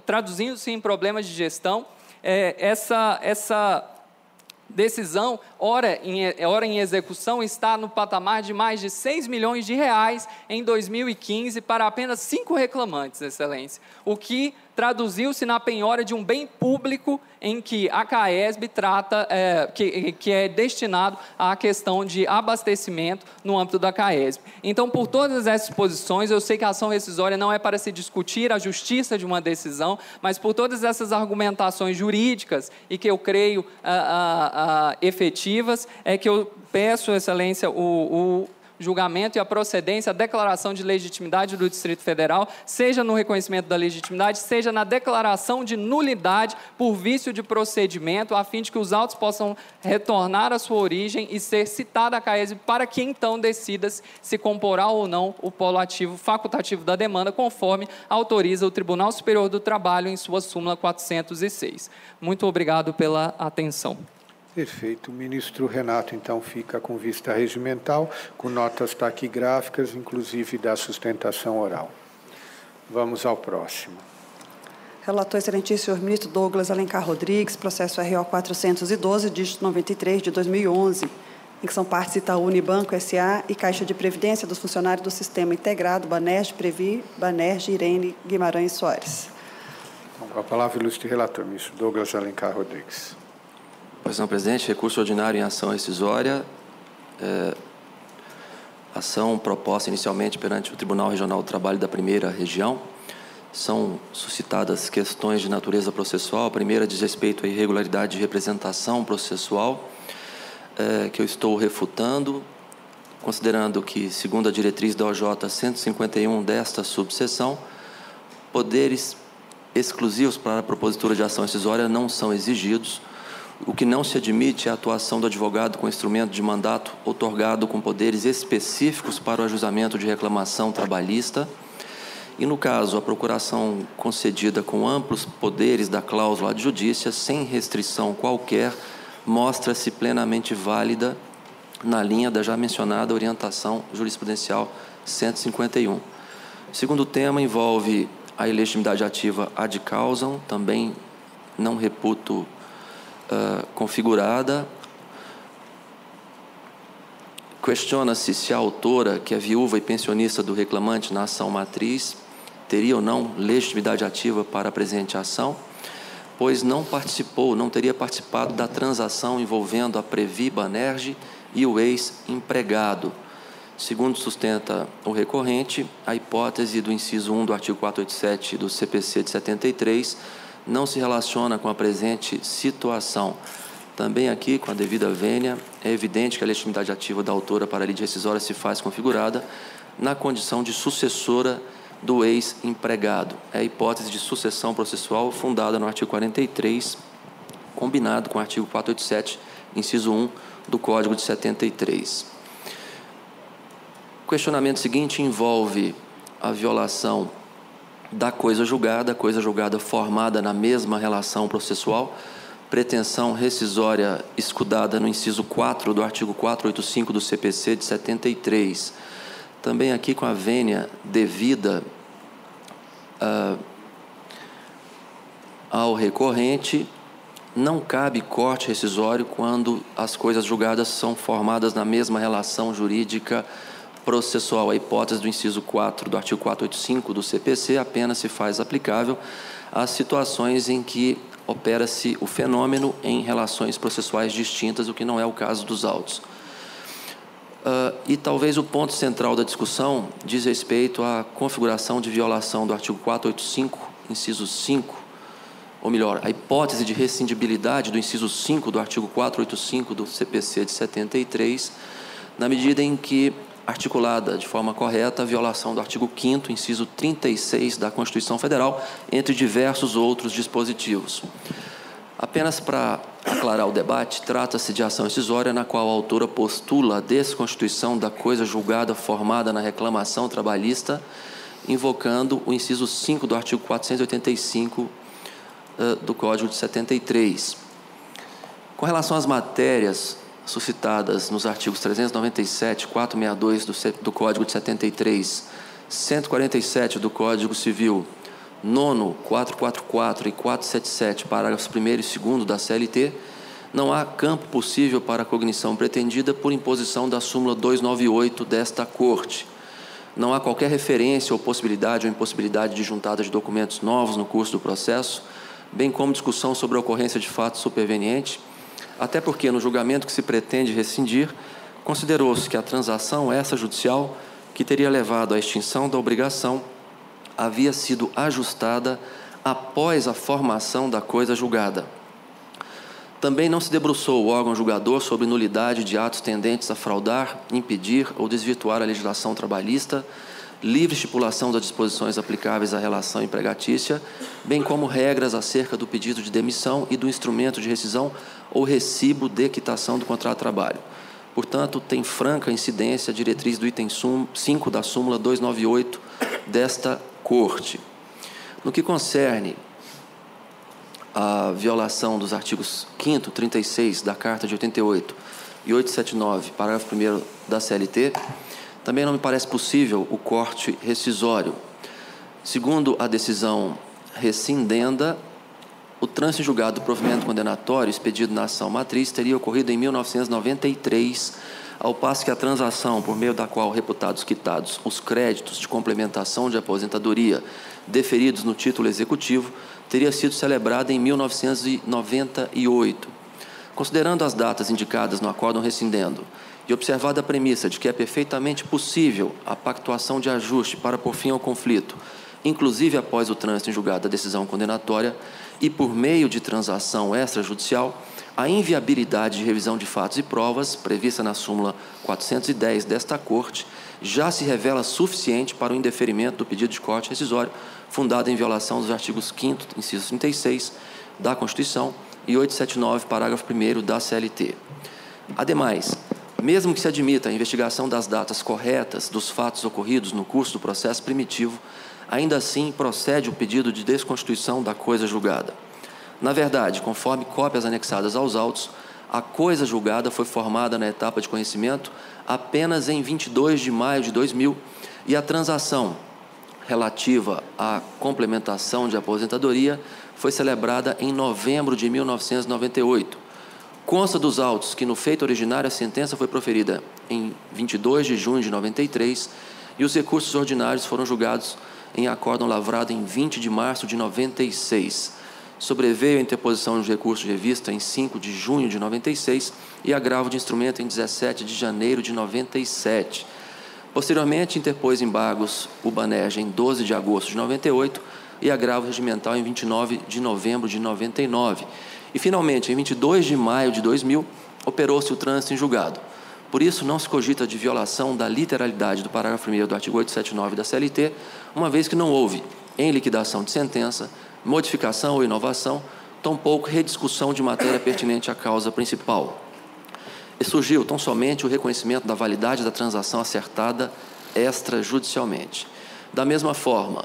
traduzindo-se em problemas de gestão. Essa decisão, ora em execução, está no patamar de mais de 6 milhões de reais em 2015 para apenas 5 reclamantes, Excelência, o que traduziu-se na penhora de um bem público em que a CAESB trata, que é destinado à questão de abastecimento no âmbito da CAESB. Então, por todas essas posições, eu sei que a ação rescisória não é para se discutir a justiça de uma decisão, mas por todas essas argumentações jurídicas e que eu creio efetivas, é que eu peço, Excelência, o julgamento e a procedência, a declaração de legitimidade do Distrito Federal, seja no reconhecimento da legitimidade, seja na declaração de nulidade por vício de procedimento, a fim de que os autos possam retornar à sua origem e ser citada a CAESB para que então decida se comporá ou não o polo ativo facultativo da demanda, conforme autoriza o Tribunal Superior do Trabalho em sua súmula 406. Muito obrigado pela atenção. Perfeito. O ministro Renato, então, fica com vista regimental, com notas taquigráficas, inclusive da sustentação oral. Vamos ao próximo. Relator excelentíssimo, senhor ministro Douglas Alencar Rodrigues, processo RO 412, dígito 93, de 2011, em que são partes Itaú Unibanco S.A. e Caixa de Previdência dos funcionários do Sistema Integrado Banerj Previ, Banerj Irene Guimarães Soares. Então, com a palavra, ilustre relator, ministro Douglas Alencar Rodrigues. Pois não, presidente, recurso ordinário em ação rescisória, ação proposta inicialmente perante o Tribunal Regional do Trabalho da Primeira Região. São suscitadas questões de natureza processual. A primeira diz respeito à irregularidade de representação processual, que eu estou refutando, considerando que, segundo a diretriz da OJ 151 desta subseção, poderes exclusivos para a propositura de ação rescisória não são exigidos. O que não se admite é a atuação do advogado com instrumento de mandato outorgado com poderes específicos para o ajuizamento de reclamação trabalhista. E, no caso, a procuração concedida com amplos poderes da cláusula adjudícia, sem restrição qualquer, mostra-se plenamente válida na linha da já mencionada orientação jurisprudencial 151. O segundo tema envolve a ilegitimidade ativa ad causam, também não reputo configurada. Questiona-se se a autora, que é viúva e pensionista do reclamante na ação matriz, teria ou não legitimidade ativa para a presente ação, pois não teria participado da transação envolvendo a Previ Banerj e o ex-empregado. Segundo sustenta o recorrente, a hipótese do inciso 1 do artigo 487 do CPC de 73 não se relaciona com a presente situação. Também aqui, com a devida vênia, é evidente que a legitimidade ativa da autora para a lide rescisória se faz configurada na condição de sucessora do ex-empregado. É a hipótese de sucessão processual fundada no artigo 43, combinado com o artigo 487, inciso 1 do Código de 73. O questionamento seguinte envolve a violação da coisa julgada formada na mesma relação processual, pretensão rescisória escudada no inciso 4 do artigo 485 do CPC de 73. Também aqui com a vênia devida ao recorrente, não cabe corte rescisório quando as coisas julgadas são formadas na mesma relação jurídica processual. A hipótese do inciso 4 do artigo 485 do CPC apenas se faz aplicável às situações em que opera-se o fenômeno em relações processuais distintas, o que não é o caso dos autos. E talvez o ponto central da discussão diz respeito à configuração de violação do artigo 485, inciso 5, ou melhor, a hipótese de rescindibilidade do inciso 5 do artigo 485 do CPC de 73, na medida em que, articulada de forma correta, a violação do artigo 5º, inciso 36 da Constituição Federal, entre diversos outros dispositivos. Apenas para aclarar o debate, trata-se de ação rescisória na qual a autora postula a desconstituição da coisa julgada formada na reclamação trabalhista, invocando o inciso 5 do artigo 485 do Código de 73. Com relação às matérias suscitadas nos artigos 397, 462 do Código de 73, 147 do Código Civil, 9º, 444 e 477, parágrafos 1º e 2º da CLT, não há campo possível para a cognição pretendida por imposição da súmula 298 desta Corte. Não há qualquer referência ou possibilidade ou impossibilidade de juntada de documentos novos no curso do processo, bem como discussão sobre a ocorrência de fato superveniente, até porque, no julgamento que se pretende rescindir, considerou-se que a transação extrajudicial, que teria levado à extinção da obrigação, havia sido ajustada após a formação da coisa julgada. Também não se debruçou o órgão julgador sobre nulidade de atos tendentes a fraudar, impedir ou desvirtuar a legislação trabalhista, livre estipulação das disposições aplicáveis à relação empregatícia, bem como regras acerca do pedido de demissão e do instrumento de rescisão ou recibo de quitação do contrato de trabalho. Portanto, tem franca incidência a diretriz do item 5 da súmula 298 desta Corte. No que concerne a violação dos artigos 5º, 36 da Carta de 88 e 879, parágrafo 1º da CLT, também não me parece possível o corte rescisório. Segundo a decisão rescindenda, o trânsito em julgado do provimento condenatório expedido na ação matriz teria ocorrido em 1993, ao passo que a transação por meio da qual reputados quitados os créditos de complementação de aposentadoria deferidos no título executivo teria sido celebrada em 1998. Considerando as datas indicadas no acórdão rescindendo e observada a premissa de que é perfeitamente possível a pactuação de ajuste para pôr fim ao conflito, inclusive após o trânsito em julgado da decisão condenatória e por meio de transação extrajudicial, a inviabilidade de revisão de fatos e provas, prevista na súmula 410 desta Corte, já se revela suficiente para o indeferimento do pedido de corte rescisório, fundado em violação dos artigos 5º, inciso 36, da Constituição e 879, parágrafo 1º da CLT. Ademais, mesmo que se admita a investigação das datas corretas dos fatos ocorridos no curso do processo primitivo, ainda assim procede o pedido de desconstituição da coisa julgada. Na verdade, conforme cópias anexadas aos autos, a coisa julgada foi formada na etapa de conhecimento apenas em 22 de maio de 2000 e a transação relativa à complementação de aposentadoria foi celebrada em novembro de 1998. Consta dos autos que, no feito originário, a sentença foi proferida em 22 de junho de 93 e os recursos ordinários foram julgados em acórdão lavrado em 20 de março de 96. Sobreveio a interposição de recurso de revista em 5 de junho de 96 e agravo de instrumento em 17 de janeiro de 97. Posteriormente, interpôs embargos o Banerj em 12 de agosto de 98 e agravo regimental em 29 de novembro de 99. E, finalmente, em 22 de maio de 2000, operou-se o trânsito em julgado. Por isso, não se cogita de violação da literalidade do parágrafo 1º do artigo 879 da CLT, uma vez que não houve, em liquidação de sentença, modificação ou inovação, tampouco rediscussão de matéria pertinente à causa principal. E surgiu tão somente o reconhecimento da validade da transação acertada extrajudicialmente. Da mesma forma,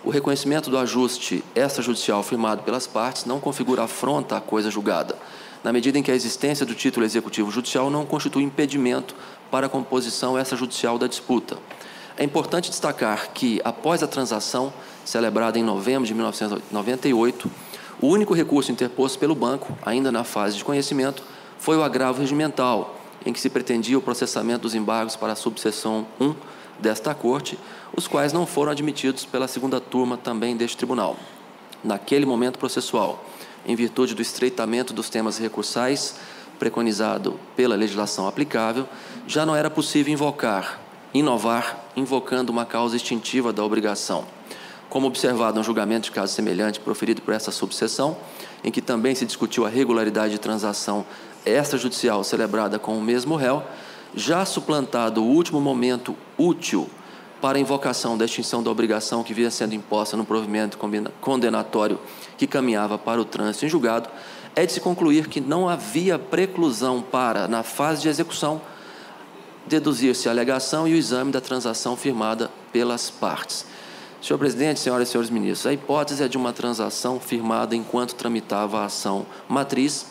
o reconhecimento do ajuste extrajudicial firmado pelas partes não configura afronta à coisa julgada, na medida em que a existência do título executivo judicial não constitui impedimento para a composição extrajudicial da disputa. É importante destacar que, após a transação, celebrada em novembro de 1998, o único recurso interposto pelo banco, ainda na fase de conhecimento, foi o agravo regimental, em que se pretendia o processamento dos embargos para a subseção 1 desta Corte, os quais não foram admitidos pela segunda turma também deste tribunal. Naquele momento processual, em virtude do estreitamento dos temas recursais preconizado pela legislação aplicável, já não era possível inovar, invocando uma causa extintiva da obrigação. Como observado no julgamento de caso semelhante proferido por essa subseção, em que também se discutiu a regularidade de transação extrajudicial celebrada com o mesmo réu, já suplantado o último momento útil para a invocação da extinção da obrigação que vinha sendo imposta no provimento condenatório que caminhava para o trânsito em julgado, é de se concluir que não havia preclusão para, na fase de execução, deduzir-se a alegação e o exame da transação firmada pelas partes. Senhor presidente, senhoras e senhores ministros, a hipótese é de uma transação firmada enquanto tramitava a ação matriz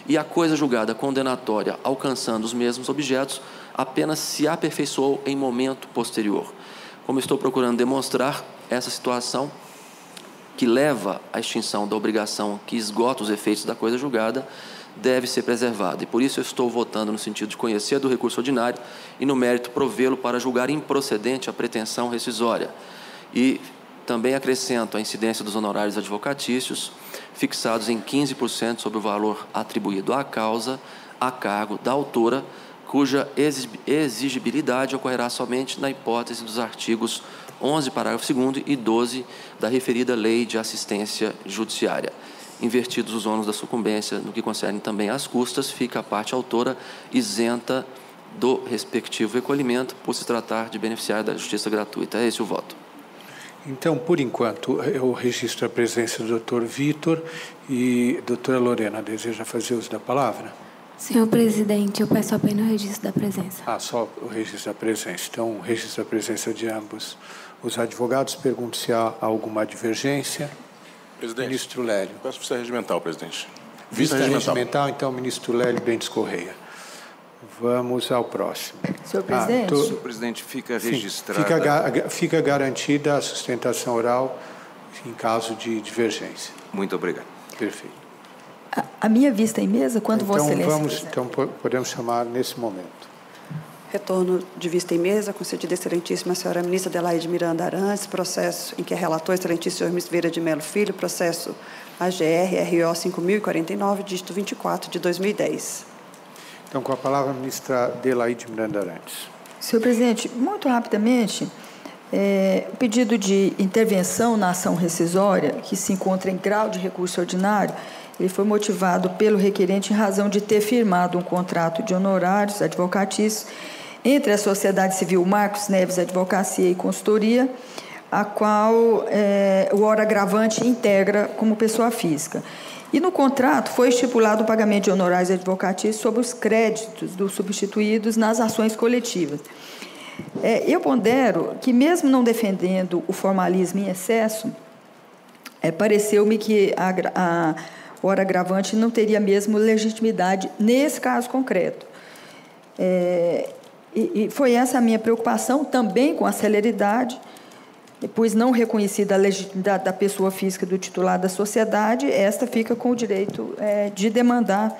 e a coisa julgada condenatória, alcançando os mesmos objetos, apenas se aperfeiçoou em momento posterior. Como estou procurando demonstrar, essa situação que leva à extinção da obrigação que esgota os efeitos da coisa julgada deve ser preservada. E por isso eu estou votando no sentido de conhecer do recurso ordinário e, no mérito, provê-lo para julgar improcedente a pretensão rescisória. E também acrescento a incidência dos honorários advocatícios, fixados em 15% sobre o valor atribuído à causa, a cargo da autora, cuja exigibilidade ocorrerá somente na hipótese dos artigos 11, parágrafo 2º e 12 da referida Lei de Assistência Judiciária. Invertidos os ônus da sucumbência, no que concerne também às custas, fica a parte autora isenta do respectivo recolhimento, por se tratar de beneficiário da justiça gratuita. É esse o voto. Então, por enquanto, eu registro a presença do Dr. Vitor e doutora Lorena. Deseja fazer uso da palavra? Senhor presidente, eu peço apenas o registro da presença. Só o registro da presença. Então, o registro da presença de ambos os advogados. Pergunto se há alguma divergência. Presidente. Ministro Lélio. Peço vista regimental, presidente. Vista regimental, então, ministro Lélio Bentes Correia. Vamos ao próximo. Senhor presidente. Senhor presidente, fica registrada. Fica garantida a sustentação oral em caso de divergência. Muito obrigado. Perfeito. A minha vista em mesa, quando Vossa Excelência... Então, podemos chamar nesse momento. Retorno de vista em mesa, concedida a excelentíssima senhora ministra Adelaide Miranda Arantes, processo em que é relator excelentíssimo senhor ministro Vieira de Mello Filho, processo AGR-RO 5049, dígito 24, de 2010. Então, com a palavra, a ministra Adelaide Miranda Arantes. Senhor presidente, muito rapidamente, o pedido de intervenção na ação rescisória, que se encontra em grau de recurso ordinário, ele foi motivado pelo requerente em razão de ter firmado um contrato de honorários advocatícios entre a Sociedade Civil Marcos Neves Advocacia e Consultoria, a qual o ora agravante integra como pessoa física. E no contrato foi estipulado o pagamento de honorários advocatícios sobre os créditos dos substituídos nas ações coletivas. Eu pondero que, mesmo não defendendo o formalismo em excesso, pareceu-me que a hora agravante não teria mesmo legitimidade nesse caso concreto. E foi essa a minha preocupação, também com a celeridade, pois não reconhecida a legitimidade da pessoa física do titular da sociedade, esta fica com o direito de demandar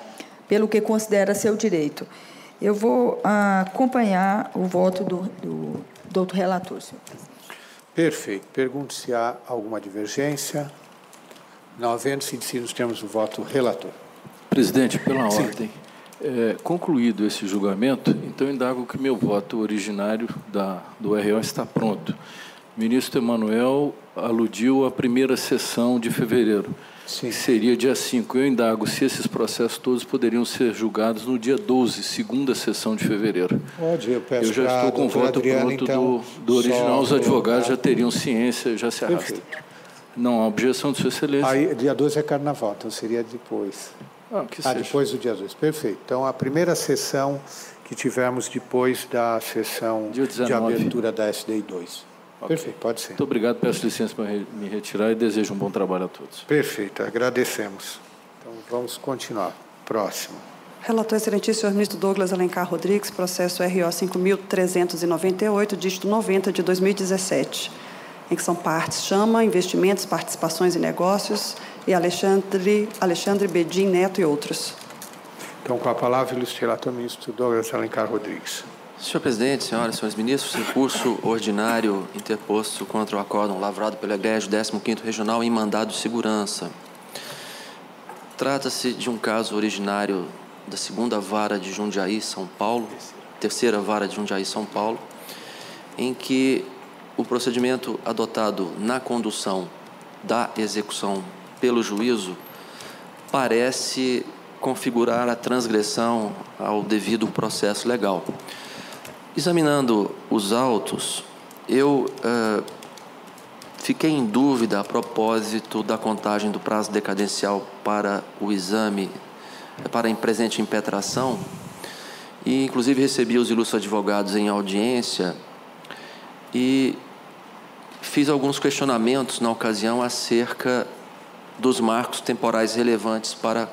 pelo que considera seu direito. Eu vou acompanhar o voto do doutor relator, senhor presidente. Perfeito. Pergunto se há alguma divergência. Não havendo-se, nós temos o voto relator. Presidente, pela ordem, concluído esse julgamento, então indago que meu voto originário do RO está pronto. ministro Emanuel aludiu à primeira sessão de fevereiro. Sim. Que seria dia 5. Eu indago se esses processos todos poderiam ser julgados no dia 12, segunda sessão de fevereiro. Pode, eu peço. Eu já estou com voto pronto então, do original. Os advogados já teriam ciência, já se arrasta. Perfeito. Não há objeção de Sua Excelência. Aí, dia 12 é carnaval, então seria depois. Depois do dia 12. Perfeito. Então, a primeira sessão que tivemos depois da sessão de abertura da SDI 2. Okay. Perfeito, pode ser. Muito obrigado, peço licença para me retirar e desejo um bom trabalho a todos. Perfeito, agradecemos. Então, vamos continuar. Próximo. Relator excelentíssimo, senhor ministro Douglas Alencar Rodrigues, processo RO 5.398, dígito 90 de 2017, em que são partes Chama, Investimentos, Participações e Negócios e Alexandre Bedin Neto e outros. Então, com a palavra, ilustre relator ministro Douglas Alencar Rodrigues. Senhor presidente, senhoras e senhores ministros, recurso ordinário interposto contra o acórdão lavrado pelo Egrégio 15º Regional em mandado de segurança. Trata-se de um caso originário da 2ª Vara de Jundiaí, São Paulo, 3ª Vara de Jundiaí, São Paulo, em que o procedimento adotado na condução da execução pelo juízo parece configurar a transgressão ao devido processo legal. Examinando os autos, eu fiquei em dúvida a propósito da contagem do prazo decadencial para o exame, para a presente impetração, e inclusive recebi os ilustres advogados em audiência e fiz alguns questionamentos na ocasião acerca dos marcos temporais relevantes para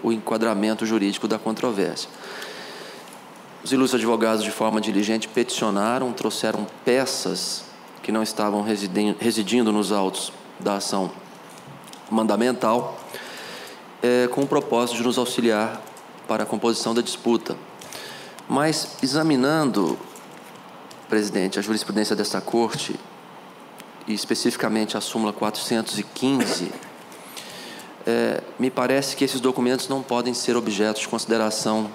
o enquadramento jurídico da controvérsia. Os ilustres advogados, de forma diligente, peticionaram, trouxeram peças que não estavam residindo nos autos da ação mandamental, com o propósito de nos auxiliar para a composição da disputa. Mas, examinando, presidente, a jurisprudência desta Corte, e especificamente a súmula 415, me parece que esses documentos não podem ser objeto de consideração,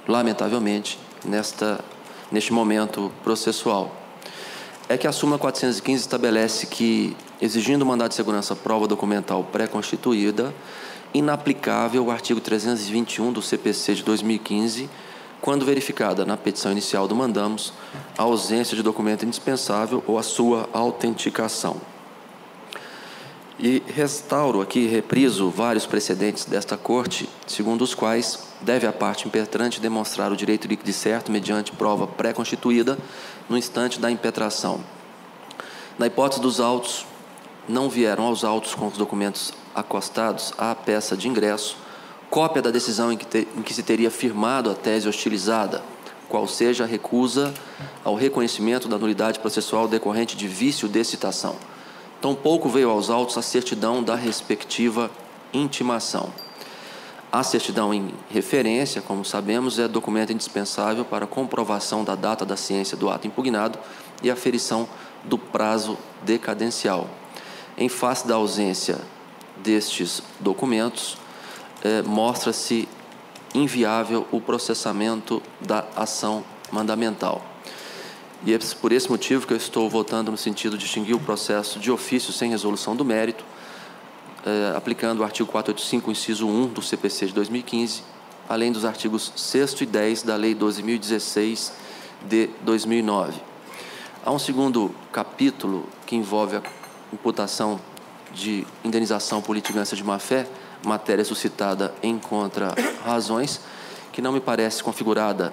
lamentavelmente, neste momento processual. É que a súmula 415 estabelece que, exigindo o mandado de segurança prova documental pré-constituída, inaplicável o artigo 321 do CPC de 2015, quando verificada na petição inicial do mandamus a ausência de documento indispensável ou a sua autenticação. E restauro aqui, repriso vários precedentes desta Corte, segundo os quais deve a parte impetrante demonstrar o direito líquido e certo mediante prova pré-constituída no instante da impetração. Na hipótese dos autos, não vieram aos autos com os documentos acostados à peça de ingresso, cópia da decisão em que se teria firmado a tese hostilizada, qual seja a recusa ao reconhecimento da nulidade processual decorrente de vício de citação. Tampouco veio aos autos a certidão da respectiva intimação. A certidão em referência, como sabemos, é documento indispensável para a comprovação da data da ciência do ato impugnado e aferição do prazo decadencial. Em face da ausência destes documentos, mostra-se inviável o processamento da ação mandamental. E é por esse motivo que eu estou votando no sentido de extinguir o processo de ofício sem resolução do mérito, aplicando o artigo 485, inciso 1 do CPC de 2015, além dos artigos 6º e 10 da Lei 12.016 de 2009. Há um segundo capítulo que envolve a imputação de indenização por litigância de má-fé, matéria suscitada em contra-razões, que não me parece configurada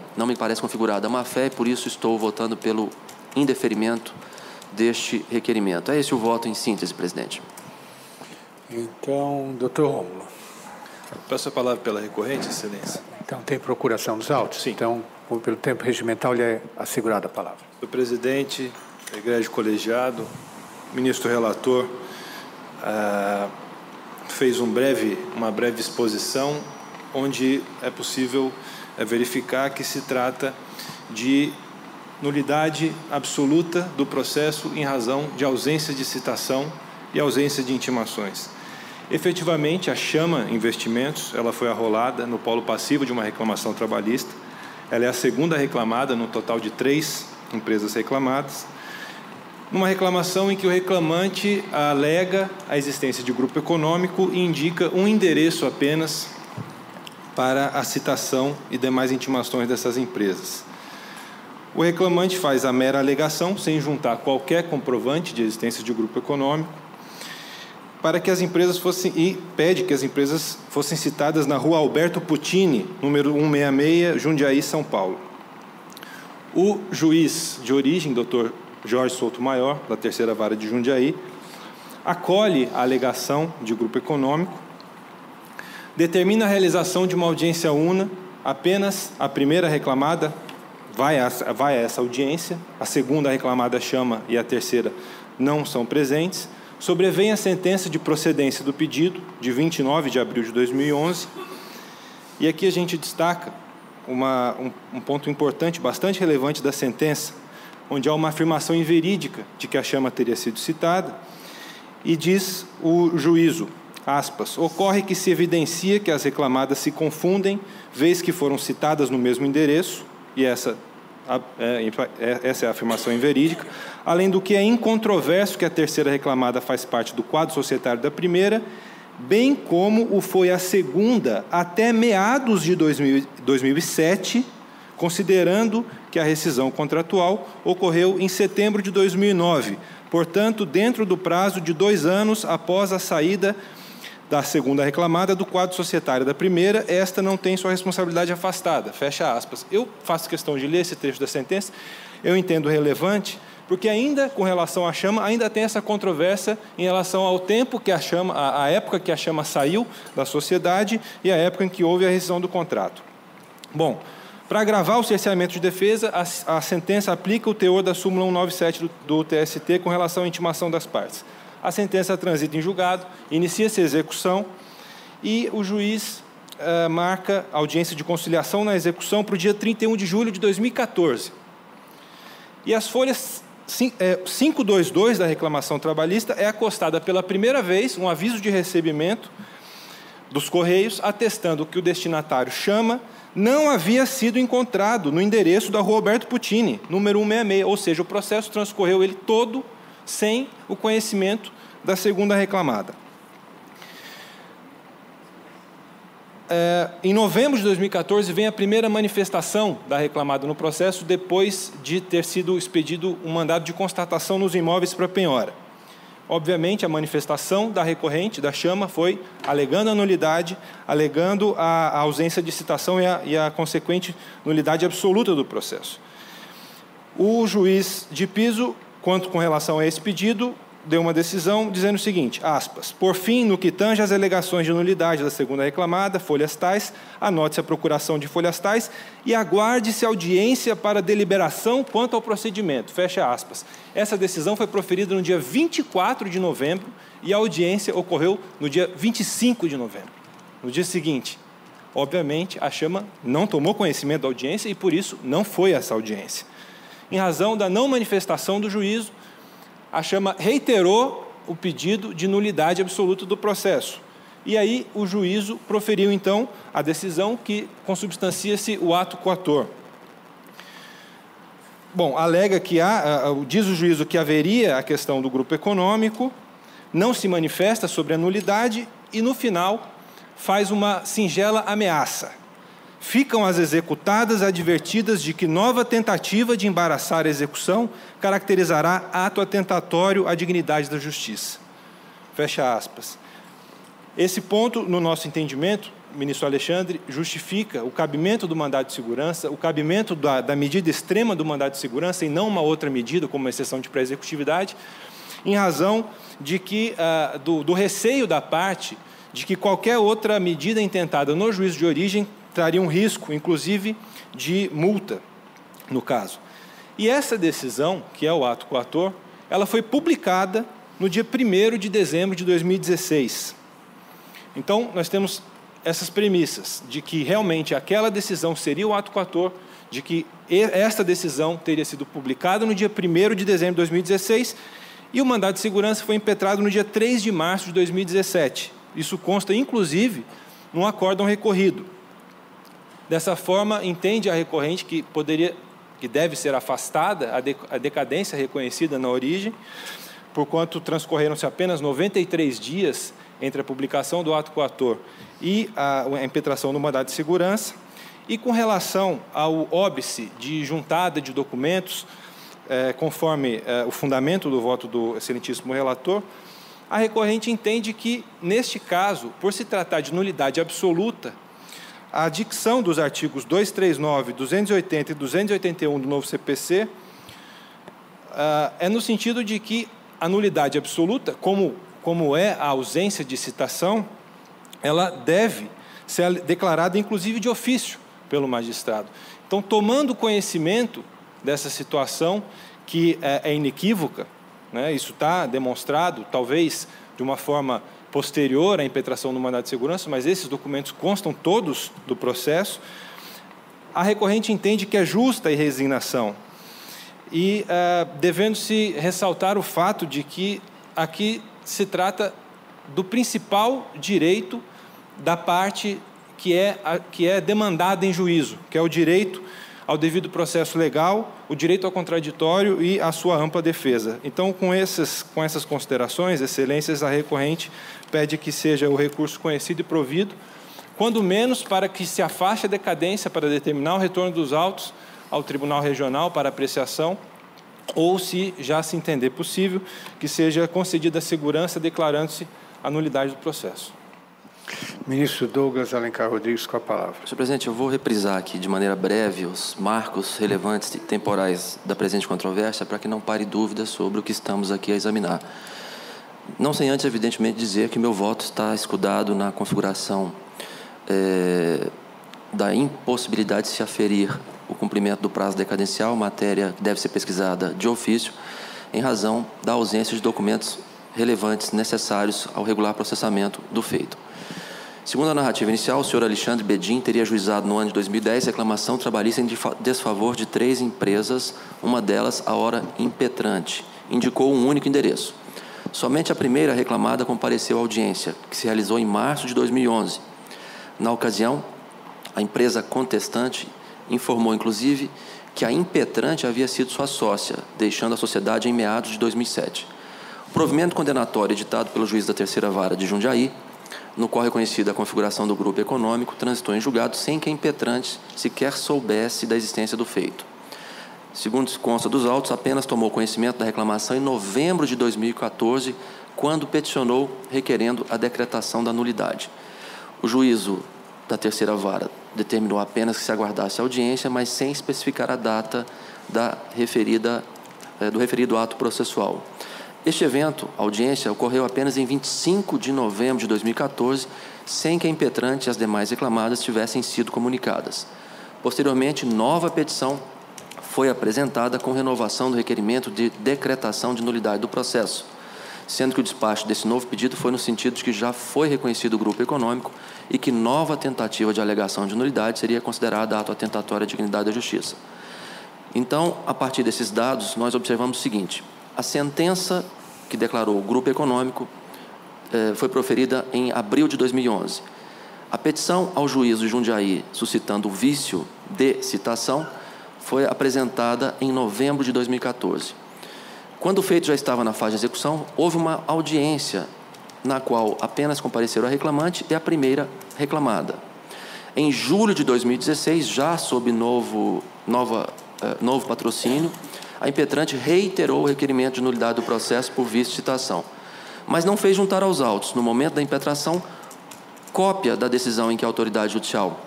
a má-fé, e por isso estou votando pelo indeferimento deste requerimento. É esse o voto em síntese, presidente. Então, doutor Rômulo. Peço a palavra pela recorrente, excelência. Então, tem procuração dos autos? Sim. Então, pelo tempo regimental, lhe é assegurada a palavra. Senhor presidente, egrégio colegiado, ministro relator, fez uma breve exposição, onde é possível verificar que se trata de nulidade absoluta do processo em razão de ausência de citação e ausência de intimações. Efetivamente, a Chama Investimentos, ela foi arrolada no polo passivo de uma reclamação trabalhista. Ela é a segunda reclamada, no total de 3 empresas reclamadas. numa reclamação em que o reclamante alega a existência de grupo econômico e indica um endereço apenas para a citação e demais intimações dessas empresas. O reclamante faz a mera alegação, sem juntar qualquer comprovante de existência de grupo econômico, para que as empresas fossem, e pede que as empresas fossem citadas na rua Alberto Puccini, número 166, Jundiaí, São Paulo. O juiz de origem, Dr. Jorge Souto Maior, da Terceira Vara de Jundiaí, acolhe a alegação de grupo econômico, determina a realização de uma audiência una, apenas a primeira reclamada vai a essa audiência, a segunda reclamada chama e a terceira não são presentes. Sobrevém a sentença de procedência do pedido, de 29 de abril de 2011, e aqui a gente destaca um ponto importante, bastante relevante da sentença, onde há uma afirmação inverídica de que a chama teria sido citada, e diz o juízo, aspas, ocorre que se evidencia que as reclamadas se confundem, vez que foram citadas no mesmo endereço, e essa é a afirmação inverídica, além do que é incontroverso que a terceira reclamada faz parte do quadro societário da primeira, bem como o foi a segunda até meados de 2007, considerando que a rescisão contratual ocorreu em setembro de 2009, portanto, dentro do prazo de 2 anos após a saída da segunda reclamada do quadro societário da primeira, esta não tem sua responsabilidade afastada, fecha aspas. Eu faço questão de ler esse trecho da sentença, eu entendo relevante, porque ainda com relação à chama, ainda tem essa controvérsia em relação ao tempo que a chama, a época que a chama saiu da sociedade e a época em que houve a rescisão do contrato. Bom, para agravar o cerceamento de defesa, a sentença aplica o teor da súmula 197 do TST com relação à intimação das partes. A sentença transita em julgado, inicia-se a execução e o juiz marca a audiência de conciliação na execução para o dia 31 de julho de 2014. E as folhas 522 da reclamação trabalhista é acostada pela primeira vez um aviso de recebimento dos Correios atestando que o destinatário chama não havia sido encontrado no endereço da rua Alberto Puccini, número 166, ou seja, o processo transcorreu ele todo sem o conhecimento da segunda reclamada. Em novembro de 2014, vem a primeira manifestação da reclamada no processo, depois de ter sido expedido um mandado de constatação nos imóveis para penhora. Obviamente, a manifestação da recorrente, da chama, foi alegando a nulidade, alegando a ausência de citação e a consequente nulidade absoluta do processo. O juiz de piso, quanto com relação a esse pedido, deu uma decisão dizendo o seguinte, aspas, por fim, no que tange às alegações de nulidade da segunda reclamada, folhas tais, anote-se a procuração de folhas tais e aguarde-se audiência para deliberação quanto ao procedimento, fecha aspas. Essa decisão foi proferida no dia 24 de novembro e a audiência ocorreu no dia 25 de novembro. No dia seguinte, obviamente, a chama não tomou conhecimento da audiência e, por isso, não foi essa audiência. Em razão da não manifestação do juízo, a chama reiterou o pedido de nulidade absoluta do processo. E aí o juízo proferiu, então, a decisão que consubstancia-se o ato coator. Bom, alega que diz o juízo que haveria a questão do grupo econômico, não se manifesta sobre a nulidade e, no final, faz uma singela ameaça. Ficam as executadas advertidas de que nova tentativa de embaraçar a execução caracterizará ato atentatório à dignidade da justiça. Fecha aspas. Esse ponto, no nosso entendimento, ministro Alexandre, justifica o cabimento do mandado de segurança, o cabimento da medida extrema do mandado de segurança e não uma outra medida, como a exceção de pré-executividade, em razão de que, do receio da parte de que qualquer outra medida intentada no juízo de origem traria um risco, inclusive, de multa, no caso. E essa decisão, que é o ato coator, ela foi publicada no dia 1º de dezembro de 2016. Então, nós temos essas premissas de que realmente aquela decisão seria o ato coator, de que esta decisão teria sido publicada no dia 1º de dezembro de 2016 e o mandado de segurança foi impetrado no dia 3 de março de 2017. Isso consta, inclusive, num acórdão recorrido. Dessa forma, entende a recorrente que poderia que deve ser afastada a decadência reconhecida na origem, porquanto transcorreram-se apenas 93 dias entre a publicação do ato coator e a impetração do mandado de segurança. E com relação ao óbice de juntada de documentos, conforme o fundamento do voto do excelentíssimo relator, a recorrente entende que, neste caso, por se tratar de nulidade absoluta, a dicção dos artigos 239, 280 e 281 do novo CPC é no sentido de que a nulidade absoluta, como é a ausência de citação, ela deve ser declarada, inclusive, de ofício pelo magistrado. Então, tomando conhecimento dessa situação, que é inequívoca, né, isso está demonstrado, talvez de uma forma posterior à impetração do mandado de segurança, mas esses documentos constam todos do processo, a recorrente entende que é justa a resignação e devendo-se ressaltar o fato de que aqui se trata do principal direito da parte que é demandada em juízo, que é o direito ao devido processo legal, o direito ao contraditório e a sua ampla defesa. Então, com essas considerações, excelências, a recorrente pede que seja o recurso conhecido e provido, quando menos para que se afaste a decadência para determinar o retorno dos autos ao Tribunal Regional para apreciação, ou, se já se entender possível, que seja concedida a segurança declarando-se a nulidade do processo. Ministro Douglas Alencar Rodrigues, com a palavra. Senhor presidente, eu vou reprisar aqui de maneira breve os marcos relevantes e temporais da presente controvérsia para que não pare dúvida sobre o que estamos aqui a examinar. Não sem antes, evidentemente, dizer que meu voto está escudado na configuração da impossibilidade de se aferir o cumprimento do prazo decadencial, matéria que deve ser pesquisada de ofício, em razão da ausência de documentos relevantes necessários ao regular processamento do feito. Segundo a narrativa inicial, o senhor Alexandre Bedin teria ajuizado no ano de 2010 reclamação trabalhista em desfavor de 3 empresas, uma delas a hora impetrante. Indicou um único endereço. Somente a primeira reclamada compareceu à audiência, que se realizou em março de 2011. Na ocasião, a empresa contestante informou, inclusive, que a impetrante havia sido sua sócia, deixando a sociedade em meados de 2007. O provimento condenatório editado pelo juiz da Terceira Vara de Jundiaí, no qual reconhecida a configuração do grupo econômico, transitou em julgado sem que a impetrante sequer soubesse da existência do feito. Segundo se consta dos autos, apenas tomou conhecimento da reclamação em novembro de 2014, quando peticionou requerendo a decretação da nulidade. O juízo da Terceira Vara determinou apenas que se aguardasse a audiência, mas sem especificar a data do referido ato processual. Este evento, a audiência, ocorreu apenas em 25 de novembro de 2014, sem que a impetrante e as demais reclamadas tivessem sido comunicadas. Posteriormente, nova petição foi apresentada com renovação do requerimento de decretação de nulidade do processo, sendo que o despacho desse novo pedido foi no sentido de que já foi reconhecido o grupo econômico e que nova tentativa de alegação de nulidade seria considerada ato atentatório à dignidade da justiça. Então, a partir desses dados, nós observamos o seguinte: a sentença que declarou o grupo econômico foi proferida em abril de 2011. A petição ao juízo de Jundiaí, suscitando o vício de citação, foi apresentada em novembro de 2014. Quando o feito já estava na fase de execução, houve uma audiência na qual apenas compareceram a reclamante e a primeira reclamada. Em julho de 2016, já sob novo patrocínio, a impetrante reiterou o requerimento de nulidade do processo por vício de citação, mas não fez juntar aos autos, no momento da impetração, cópia da decisão em que a autoridade judicial,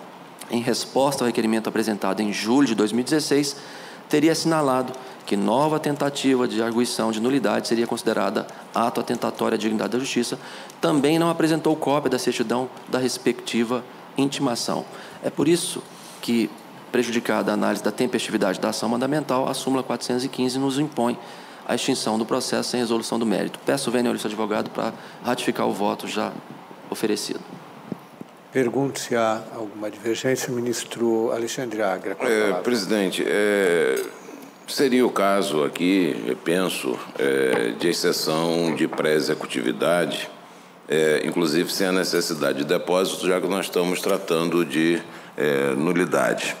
em resposta ao requerimento apresentado em julho de 2016, teria assinalado que nova tentativa de arguição de nulidade seria considerada ato atentatório à dignidade da justiça. Também não apresentou cópia da certidão da respectiva intimação. É por isso que, prejudicada a análise da tempestividade da ação mandamental, a súmula 415 nos impõe a extinção do processo sem resolução do mérito. Peço o vênia ao advogado para ratificar o voto já oferecido. Pergunto se há alguma divergência. Ministro Alexandre Agra. Presidente, seria o caso aqui, eu penso, de exceção de pré-executividade, inclusive sem a necessidade de depósito, já que nós estamos tratando de nulidade.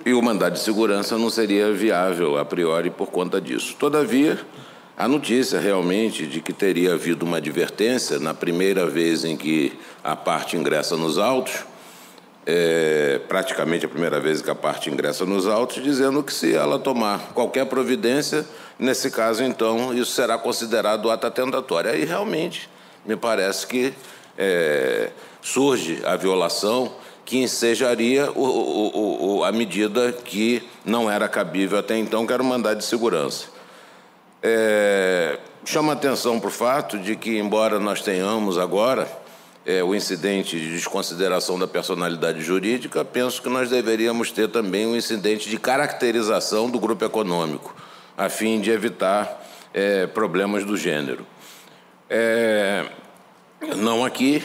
e o mandado de segurança não seria viável a priori por conta disso. Todavia, a notícia realmente de que teria havido uma advertência na primeira vez em que a parte ingressa nos autos, praticamente a primeira vez que a parte ingressa nos autos, dizendo que se ela tomar qualquer providência, nesse caso, então, isso será considerado ato atentatório. Aí, realmente, me parece que surge a violação que ensejaria a medida que não era cabível até então, que era o mandado de segurança. Chama atenção para o fato de que, embora nós tenhamos agora o incidente de desconsideração da personalidade jurídica, penso que nós deveríamos ter também um incidente de caracterização do grupo econômico, a fim de evitar problemas do gênero. Não aqui,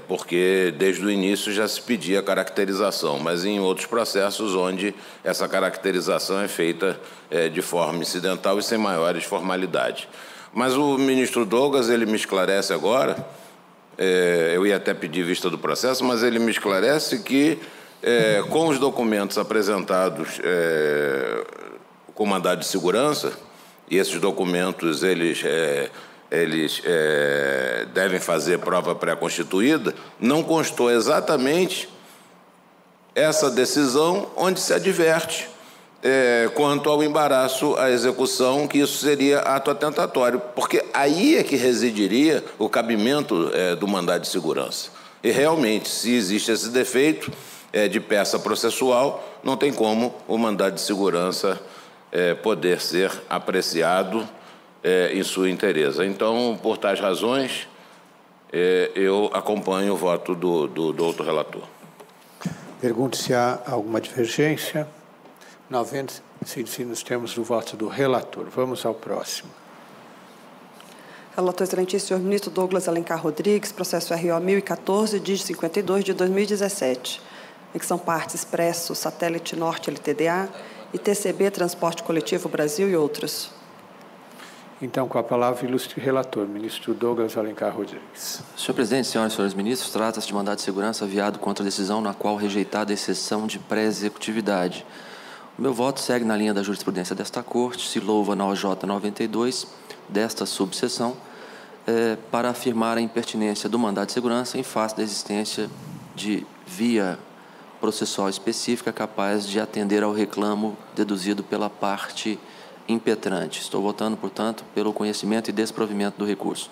porque desde o início já se pedia a caracterização, mas em outros processos onde essa caracterização é feita de forma incidental e sem maiores formalidades. Mas o ministro Douglas, ele me esclarece agora, eu ia até pedir vista do processo, mas ele me esclarece que, com os documentos apresentados com mandado de segurança, e esses documentos, eles devem fazer prova pré-constituída, não constou exatamente essa decisão onde se adverte quanto ao embaraço à execução, que isso seria ato atentatório, porque aí é que residiria o cabimento do mandado de segurança. E, realmente, se existe esse defeito de peça processual, não tem como o mandado de segurança poder ser apreciado em sua inteireza. Então, por tais razões, eu acompanho o voto do outro relator. Pergunto se há alguma divergência. Não havendo, se nos temos o voto do relator. Vamos ao próximo. Relator excelentíssimo, senhor ministro Douglas Alencar Rodrigues, processo RO 1014, dígito 52, de 2017, em que são partes Expresso, Satélite Norte LTDA e TCB Transporte Coletivo Brasil e outros. Então, com a palavra, ilustre relator, ministro Douglas Alencar Rodrigues. Senhor presidente, senhoras e senhores ministros, trata-se de mandado de segurança aviado contra a decisão na qual rejeitada a exceção de pré-executividade. O meu voto segue na linha da jurisprudência desta Corte, se louva na OJ 92, desta subseção, para afirmar a impertinência do mandado de segurança em face da existência de via processual específica capaz de atender ao reclamo deduzido pela parte impetrante. Estou votando, portanto, pelo conhecimento e desprovimento do recurso.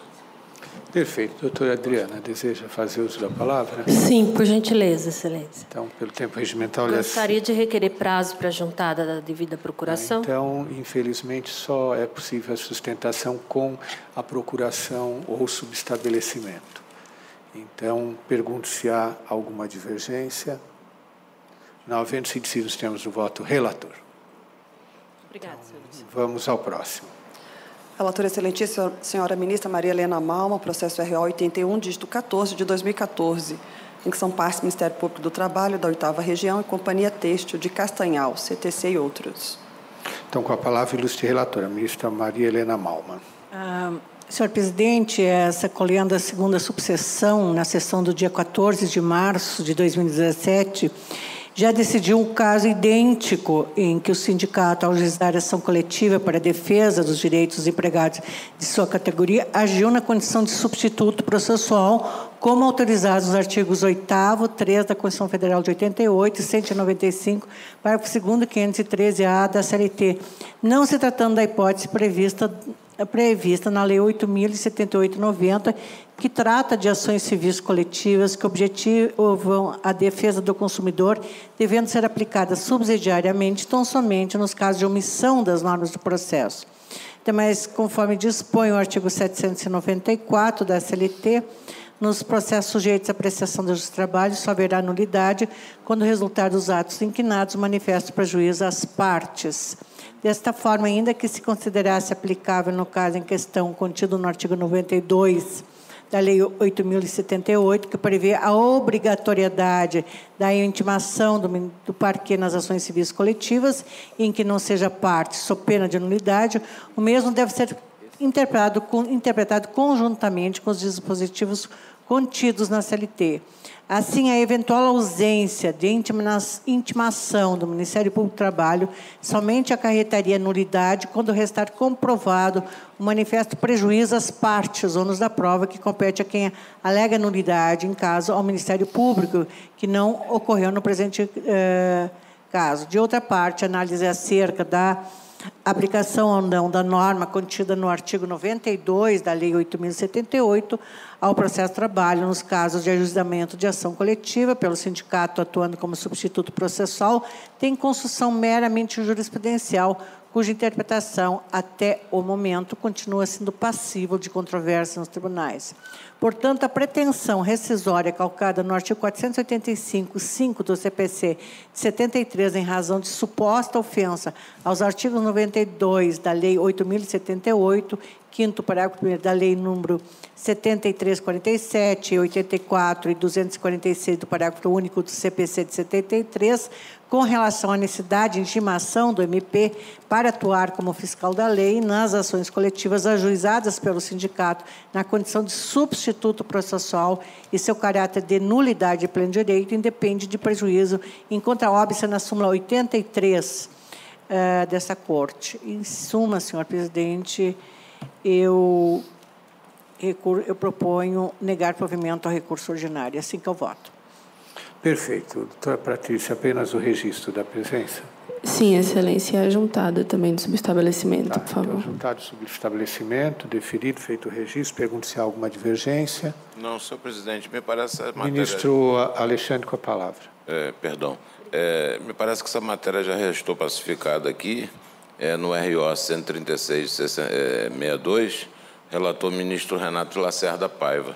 Perfeito. Doutora Adriana, deseja fazer uso da palavra? Sim, por gentileza, excelência. Então, pelo tempo regimental... Gostaria de requerer prazo para a juntada da devida procuração. Então, infelizmente, só é possível a sustentação com a procuração ou subestabelecimento. Então, pergunto se há alguma divergência. Não havendo sido decidido, temos o voto relator. Obrigada, senhor ministro. Vamos ao próximo. Relatora excelentíssima, senhora ministra Maria Helena Malma, processo RO 81, dígito 14, de 2014, em que são partes Ministério Público do Trabalho, da 8ª Região e Companhia Têxtil de Castanhal, CTC e outros. Então, com a palavra, ilustre relatora, ministra Maria Helena Malma. Senhor presidente, essa colhendo a segunda subseção, na sessão do dia 14 de março de 2017, já decidiu um caso idêntico em que o sindicato, ao ajuizar ação coletiva para a defesa dos direitos dos empregados de sua categoria, agiu na condição de substituto processual, como autorizados nos artigos 8º, 3 da Constituição Federal de 88 e 195, parágrafo 2º, 513-A da CLT, não se tratando da hipótese prevista na Lei 8.078/90, que trata de ações civis coletivas que objetivam a defesa do consumidor, devendo ser aplicadas subsidiariamente, tão somente nos casos de omissão das normas do processo. Mas, conforme dispõe o artigo 794 da CLT, nos processos sujeitos à apreciação da Justiça do Trabalho, só haverá nulidade quando o resultado dos atos inquinados manifesta prejuízo às partes. Desta forma, ainda que se considerasse aplicável no caso em questão contido no artigo 92 da Lei 8.078, que prevê a obrigatoriedade da intimação do parquê nas ações civis coletivas, em que não seja parte, sob pena de nulidade, o mesmo deve ser interpretado conjuntamente com os dispositivos contidos na CLT. Assim, a eventual ausência de intimação do Ministério Público do Trabalho somente acarretaria nulidade quando restar comprovado o manifesto prejuízo às partes, ônus da prova, que compete a quem alega nulidade, em caso ao Ministério Público, que não ocorreu no presente caso. De outra parte, a análise acerca da aplicação ou não da norma contida no artigo 92 da Lei 8.078 ao processo de trabalho nos casos de ajuizamento de ação coletiva pelo sindicato atuando como substituto processual tem construção meramente jurisprudencial, cuja interpretação, até o momento, continua sendo passível de controvérsia nos tribunais. Portanto, a pretensão rescisória calcada no artigo 485, 5 do CPC de 73, em razão de suposta ofensa aos artigos 92 da Lei 8.078, 5º parágrafo 1º da Lei número 7347, 84 e 246 do parágrafo único do CPC de 73, com relação à necessidade de intimação do MP para atuar como fiscal da lei nas ações coletivas ajuizadas pelo sindicato na condição de substituto processual e seu caráter de nulidade de pleno direito independe de prejuízo em contra-óbice na súmula 83 dessa Corte. Em suma, senhor presidente, eu proponho negar provimento ao recurso ordinário. É assim que eu voto. Perfeito. Doutora Patrícia, apenas o registro da presença? Sim, excelência. Ajuntada também do subestabelecimento, por favor. Então, ajuntado do subestabelecimento, deferido, feito o registro. Pergunto se há alguma divergência. Não, senhor presidente, me parece... A matéria... Ministro Alexandre, com a palavra. Perdão. Me parece que essa matéria já restou pacificada aqui, no RO 136-62, relator ministro Renato Lacerda Paiva.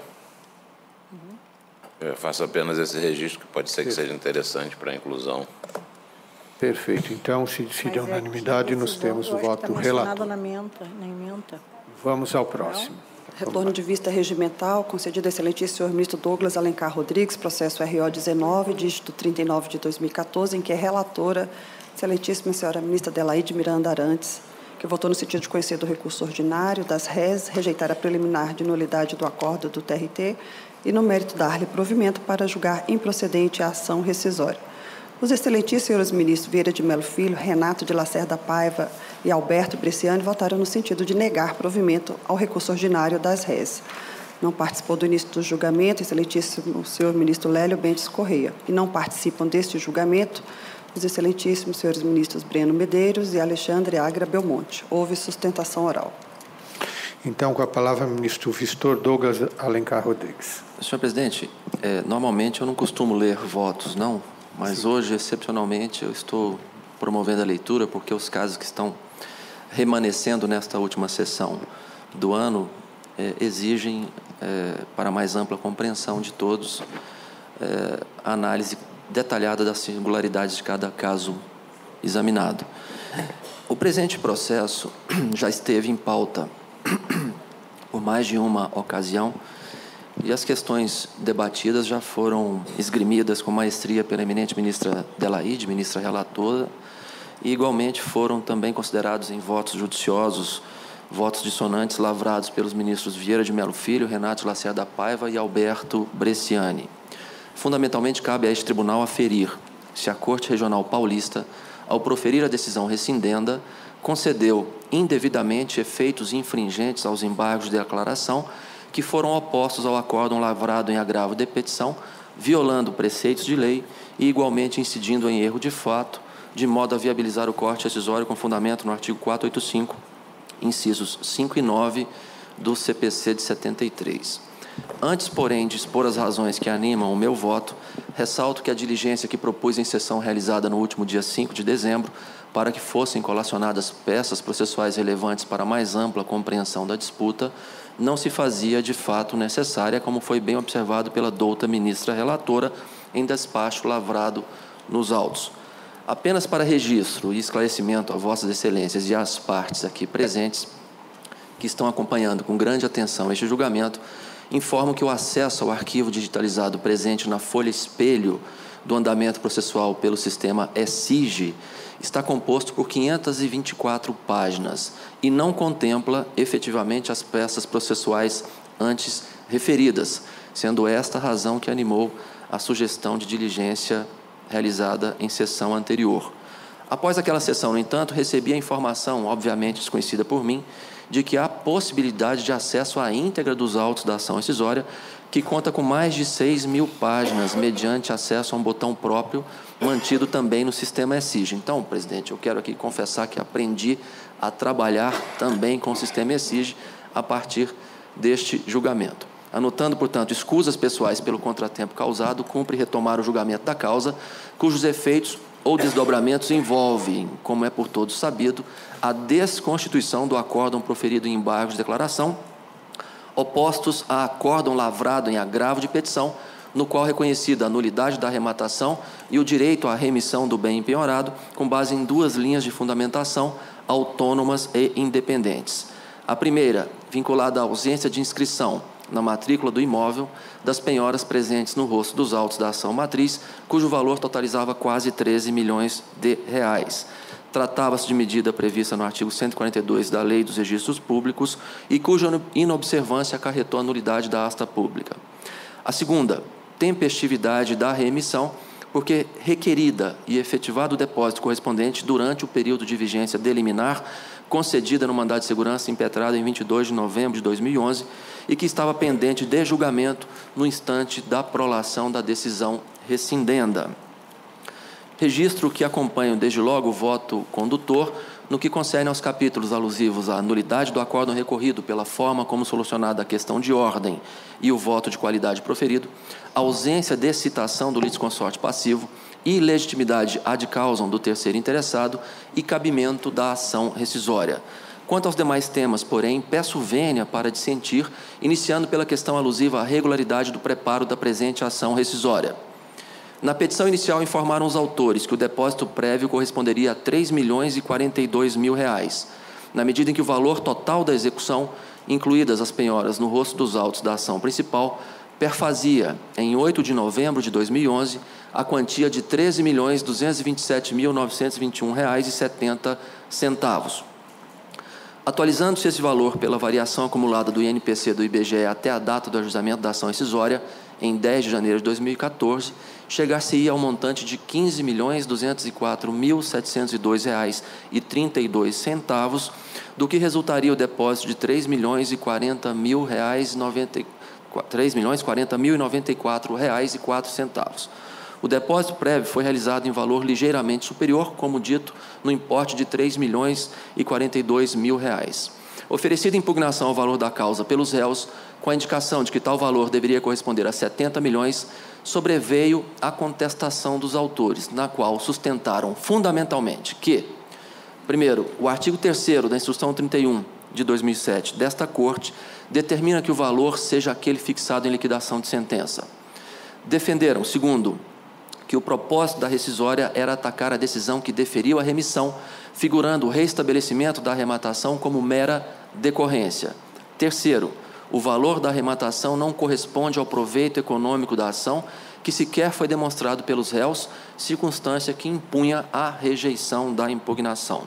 Eu faço apenas esse registro, que pode ser que seja interessante para a inclusão. Perfeito. Então, se decide a unanimidade, nós temos o voto do relator. Na ementa. Vamos ao próximo. Retorno de vista regimental, concedido ao excelentíssimo senhor ministro Douglas Alencar Rodrigues, processo RO 19, dígito 39 de 2014, em que é relatora, excelentíssima senhora ministra Adelaide Miranda Arantes, que votou no sentido de conhecer do recurso ordinário das RES, rejeitar a preliminar de nulidade do acordo do TRT e, no mérito, dar-lhe provimento para julgar improcedente a ação rescisória. Os excelentíssimos senhores ministros Vieira de Melo Filho, Renato de Lacerda Paiva e Alberto Bresciani votaram no sentido de negar provimento ao recurso ordinário das RES. Não participou do início do julgamento, excelentíssimo senhor ministro Lélio Bentes Correia, e não participam deste julgamento os excelentíssimos senhores ministros Breno Medeiros e Alexandre Agra Belmonte. Houve sustentação oral. Então, com a palavra, ministro Vistor Douglas Alencar Rodrigues. Senhor presidente, normalmente eu não costumo ler votos, não, mas sim, hoje, excepcionalmente, eu estou promovendo a leitura porque os casos que estão remanescendo nesta última sessão do ano exigem, para mais ampla compreensão de todos, a análise detalhada das singularidades de cada caso examinado. O presente processo já esteve em pauta por mais de uma ocasião e as questões debatidas já foram esgrimidas com maestria pela eminente ministra Adelaide, ministra relatora, e igualmente foram também considerados em votos judiciosos, votos dissonantes lavrados pelos ministros Vieira de Melo Filho, Renato Lacerda Paiva e Alberto Bresciani. Fundamentalmente, cabe a este tribunal aferir se a Corte Regional Paulista, ao proferir a decisão rescindenda, concedeu indevidamente efeitos infringentes aos embargos de declaração que foram opostos ao acórdão lavrado em agravo de petição, violando preceitos de lei e igualmente incidindo em erro de fato, de modo a viabilizar o corte rescisório com fundamento no artigo 485, incisos 5 e 9 do CPC de 73. Antes, porém, de expor as razões que animam o meu voto, ressalto que a diligência que propus em sessão realizada no último dia 5 de dezembro, para que fossem colacionadas peças processuais relevantes para a mais ampla compreensão da disputa, não se fazia de fato necessária, como foi bem observado pela douta ministra relatora em despacho lavrado nos autos. Apenas para registro e esclarecimento a vossas excelências e às partes aqui presentes, que estão acompanhando com grande atenção este julgamento, informo que o acesso ao arquivo digitalizado presente na folha espelho do andamento processual pelo sistema ESIG está composto por 524 páginas e não contempla efetivamente as peças processuais antes referidas, sendo esta a razão que animou a sugestão de diligência realizada em sessão anterior. Após aquela sessão, no entanto, recebi a informação, obviamente desconhecida por mim, de que há possibilidade de acesso à íntegra dos autos da ação rescisória, que conta com mais de 6.000 páginas, mediante acesso a um botão próprio, mantido também no sistema ESIG. Então, presidente, eu quero aqui confessar que aprendi a trabalhar também com o sistema ESIG a partir deste julgamento. Anotando, portanto, escusas pessoais pelo contratempo causado, cumpre retomar o julgamento da causa, cujos efeitos ou desdobramentos envolvem, como é por todos sabido, a desconstituição do acórdão proferido em embargo de declaração, opostos a acórdão lavrado em agravo de petição, no qual reconhecida a nulidade da arrematação e o direito à remissão do bem empenhorado, com base em 2 linhas de fundamentação autônomas e independentes. A primeira, vinculada à ausência de inscrição na matrícula do imóvel das penhoras presentes no rosto dos autos da ação matriz, cujo valor totalizava quase 13 milhões de reais. Tratava-se de medida prevista no artigo 142 da Lei dos Registros Públicos e cuja inobservância acarretou a nulidade da asta pública. A segunda, tempestividade da reemissão, porque requerida e efetivado o depósito correspondente durante o período de vigência de liminar, concedida no mandado de segurança impetrado em 22 de novembro de 2011 e que estava pendente de julgamento no instante da prolação da decisão rescindenda. Registro que acompanho desde logo o voto condutor no que concerne aos capítulos alusivos à nulidade do acórdão recorrido pela forma como solucionada a questão de ordem e o voto de qualidade proferido, ausência de citação do litisconsorte passivo, ilegitimidade ad causam do terceiro interessado e cabimento da ação rescisória. Quanto aos demais temas, porém, peço vênia para dissentir, iniciando pela questão alusiva à regularidade do preparo da presente ação rescisória. Na petição inicial, informaram os autores que o depósito prévio corresponderia a R$ 3.042.000, na medida em que o valor total da execução, incluídas as penhoras no rosto dos autos da ação principal, perfazia, em 8 de novembro de 2011, a quantia de R$ 13.227.921,70. Atualizando-se esse valor pela variação acumulada do INPC do IBGE até a data do ajustamento da ação rescisória, em 10 de janeiro de 2014, chegar-se-ia ao montante de R$ 15.204.702,32, do que resultaria o depósito de R$ 3.040.094,04. O depósito prévio foi realizado em valor ligeiramente superior, como dito, no importe de R$ 3.042.000. Oferecida impugnação ao valor da causa pelos réus, com a indicação de que tal valor deveria corresponder a 70 milhões, sobreveio a contestação dos autores, na qual sustentaram fundamentalmente que, primeiro, o artigo 3º da Instrução 31 de 2007 desta Corte determina que o valor seja aquele fixado em liquidação de sentença. Defenderam, segundo, que o propósito da rescisória era atacar a decisão que deferiu a remissão, figurando o reestabelecimento da arrematação como mera decorrência. Terceiro, o valor da arrematação não corresponde ao proveito econômico da ação, que sequer foi demonstrado pelos réus, circunstância que impunha a rejeição da impugnação.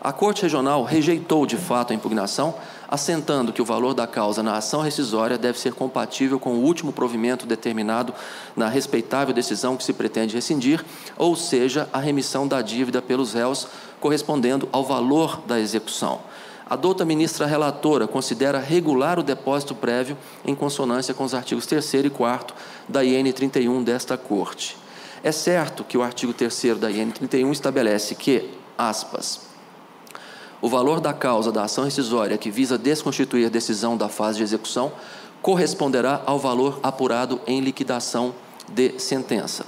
A Corte Regional rejeitou, de fato, a impugnação, assentando que o valor da causa na ação rescisória deve ser compatível com o último provimento determinado na respeitável decisão que se pretende rescindir, ou seja, a remissão da dívida pelos réus correspondendo ao valor da execução. A douta ministra relatora considera regular o depósito prévio em consonância com os artigos 3º e 4º da IN 31 desta Corte. É certo que o artigo 3º da IN 31 estabelece que, aspas, o valor da causa da ação rescisória que visa desconstituir decisão da fase de execução corresponderá ao valor apurado em liquidação de sentença.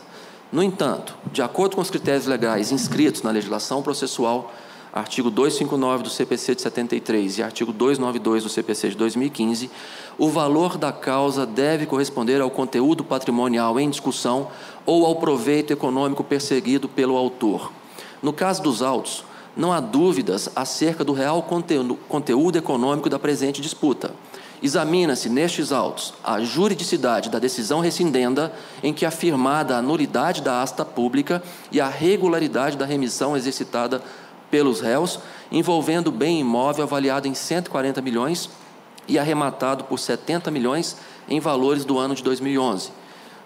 No entanto, de acordo com os critérios legais inscritos na legislação processual, artigo 259 do CPC de 73 e artigo 292 do CPC de 2015, o valor da causa deve corresponder ao conteúdo patrimonial em discussão ou ao proveito econômico perseguido pelo autor. No caso dos autos, não há dúvidas acerca do real conteúdo econômico da presente disputa. Examina-se nestes autos a juridicidade da decisão rescindenda, em que é afirmada a nulidade da asta pública e a regularidade da remissão exercitada pelos réus, envolvendo bem imóvel avaliado em 140 milhões e arrematado por 70 milhões em valores do ano de 2011.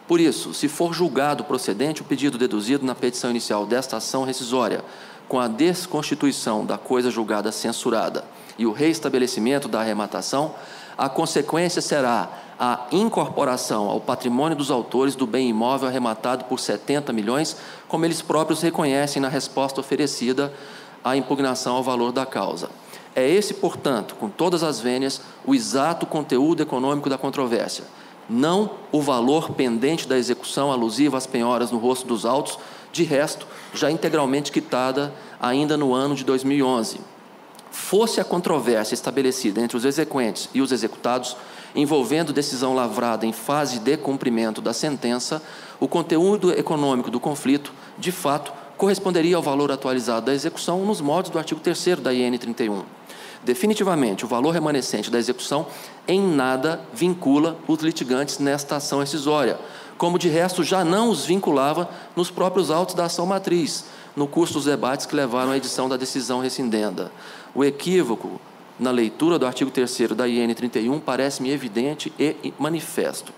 Por isso, se for julgado procedente o pedido deduzido na petição inicial desta ação rescisória, com a desconstituição da coisa julgada censurada e o reestabelecimento da arrematação, a consequência será a incorporação ao patrimônio dos autores do bem imóvel arrematado por 70 milhões, como eles próprios reconhecem na resposta oferecida à impugnação ao valor da causa. É esse, portanto, com todas as vênias, o exato conteúdo econômico da controvérsia, não o valor pendente da execução alusiva às penhoras no rosto dos autos, de resto, já integralmente quitada ainda no ano de 2011. Fosse a controvérsia estabelecida entre os exequentes e os executados, envolvendo decisão lavrada em fase de cumprimento da sentença, o conteúdo econômico do conflito, de fato, corresponderia ao valor atualizado da execução nos modos do artigo 3º da IN 31. Definitivamente, o valor remanescente da execução em nada vincula os litigantes nesta ação rescisória, como de resto já não os vinculava nos próprios autos da ação matriz, no curso dos debates que levaram à edição da decisão rescindenda. O equívoco na leitura do artigo 3º da IN 31 parece-me evidente e manifesto.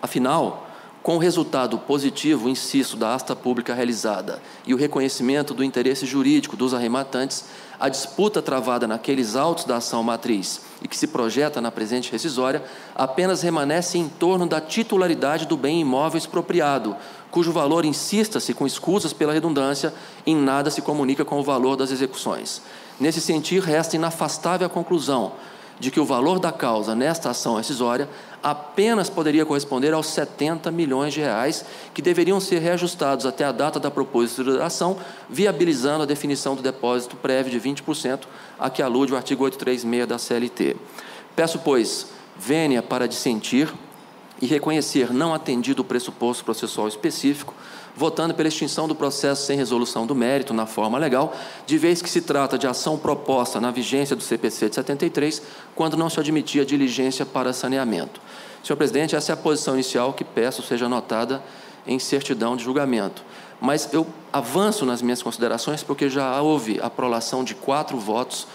Afinal, com o resultado positivo, insisto, da asta pública realizada e o reconhecimento do interesse jurídico dos arrematantes, a disputa travada naqueles autos da ação matriz e que se projeta na presente rescisória apenas remanesce em torno da titularidade do bem imóvel expropriado, cujo valor, insista-se com escusas pela redundância, em nada se comunica com o valor das execuções. Nesse sentido, resta inafastável a conclusão de que o valor da causa nesta ação rescisória apenas poderia corresponder aos 70 milhões de reais que deveriam ser reajustados até a data da proposta da ação, viabilizando a definição do depósito prévio de 20%, a que alude o artigo 836 da CLT. Peço, pois, vênia para dissentir e reconhecer não atendido o pressuposto processual específico, votando pela extinção do processo sem resolução do mérito na forma legal, de vez que se trata de ação proposta na vigência do CPC de 73, quando não se admitia diligência para saneamento. Senhor presidente, essa é a posição inicial que peço seja anotada em certidão de julgamento. Mas eu avanço nas minhas considerações porque já houve a prolação de 4 votos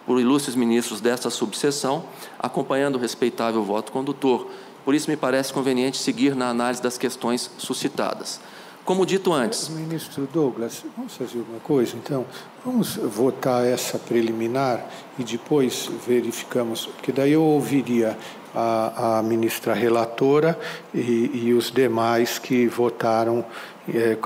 por ilustres ministros desta subseção, acompanhando o respeitável voto condutor. Por isso, me parece conveniente seguir na análise das questões suscitadas. Como dito antes... Ministro Douglas, vamos fazer uma coisa, então. Vamos votar essa preliminar e depois verificamos, porque daí eu ouviria a ministra relatora e os demais que votaram,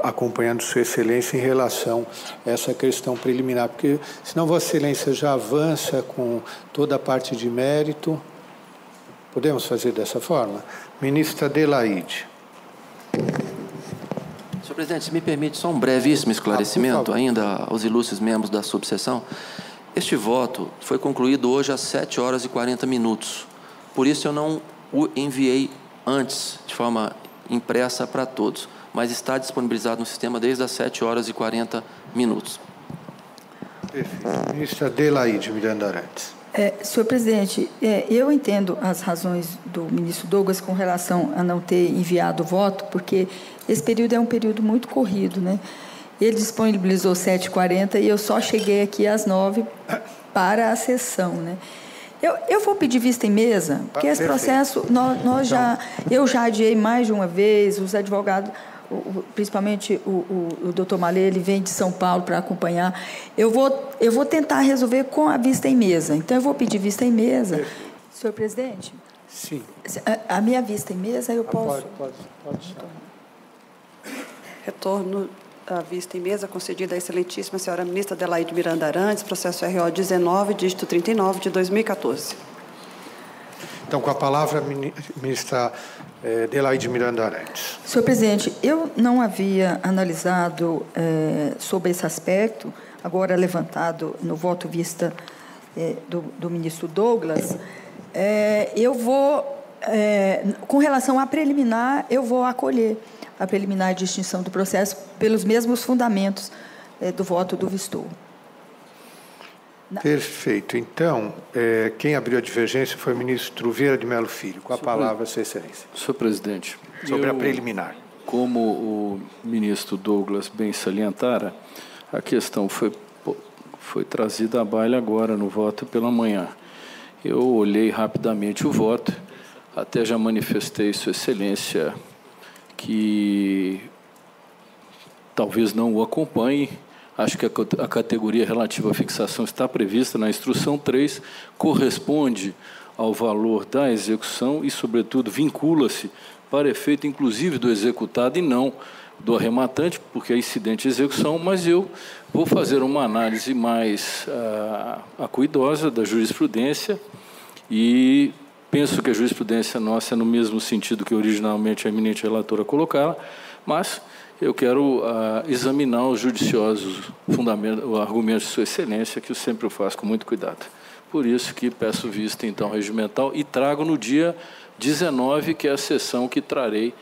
acompanhando Sua Excelência em relação a essa questão preliminar, porque senão Vossa Excelência já avança com toda a parte de mérito. Podemos fazer dessa forma? Ministra Adelaide. Senhor presidente, se me permite só um brevíssimo esclarecimento ainda aos ilustres membros da subseção. Este voto foi concluído hoje às 7 horas e 40 minutos. Por isso eu não o enviei antes, de forma impressa para todos, mas está disponibilizado no sistema desde as 7 horas e 40 minutos. Perfeito. Ministra Adelaide Miranda Arantes. Senhor presidente, eu entendo as razões do ministro Douglas com relação a não ter enviado o voto, porque esse período é um período muito corrido, né? Ele disponibilizou 7h40 e eu só cheguei aqui às 9 para a sessão, né? Eu vou pedir vista em mesa, porque esse processo eu já adiei mais de uma vez, os advogados, principalmente o doutor Malê, ele vem de São Paulo para acompanhar. Eu vou tentar resolver com a vista em mesa. Então, eu vou pedir vista em mesa. Senhor presidente? Sim. A minha vista em mesa, eu posso... Pode. Retorno à vista em mesa concedida à excelentíssima senhora ministra Adelaide Miranda Arantes, processo RO 19, dígito 39, de 2014. Então, com a palavra, ministra Adelaide Miranda Arantes. Senhor presidente, eu não havia analisado sobre esse aspecto, agora levantado no voto vista do ministro Douglas. Eu vou, com relação à preliminar, eu vou acolher a preliminar de extinção do processo pelos mesmos fundamentos do voto do vistor. Não. Perfeito. Então, quem abriu a divergência foi o ministro Vieira de Mello Filho. Com a palavra, Sua Excelência. Senhor presidente. Sobre a preliminar. Como o ministro Douglas bem salientara, a questão foi trazida à baila agora no voto pela manhã. Eu olhei rapidamente o voto, até já manifestei, Sua Excelência, que talvez não o acompanhe. Acho que a categoria relativa à fixação está prevista na instrução 3, corresponde ao valor da execução e, sobretudo, vincula-se para efeito, inclusive, do executado e não do arrematante, porque é incidente de execução, mas eu vou fazer uma análise mais acuidosa da jurisprudência e penso que a jurisprudência nossa é no mesmo sentido que originalmente a eminente relatora colocava, mas eu quero examinar os judiciosos argumentos de Sua Excelência, que eu sempre faço com muito cuidado. Por isso que peço vista, então, regimental e trago no dia 19, que é a sessão que trarei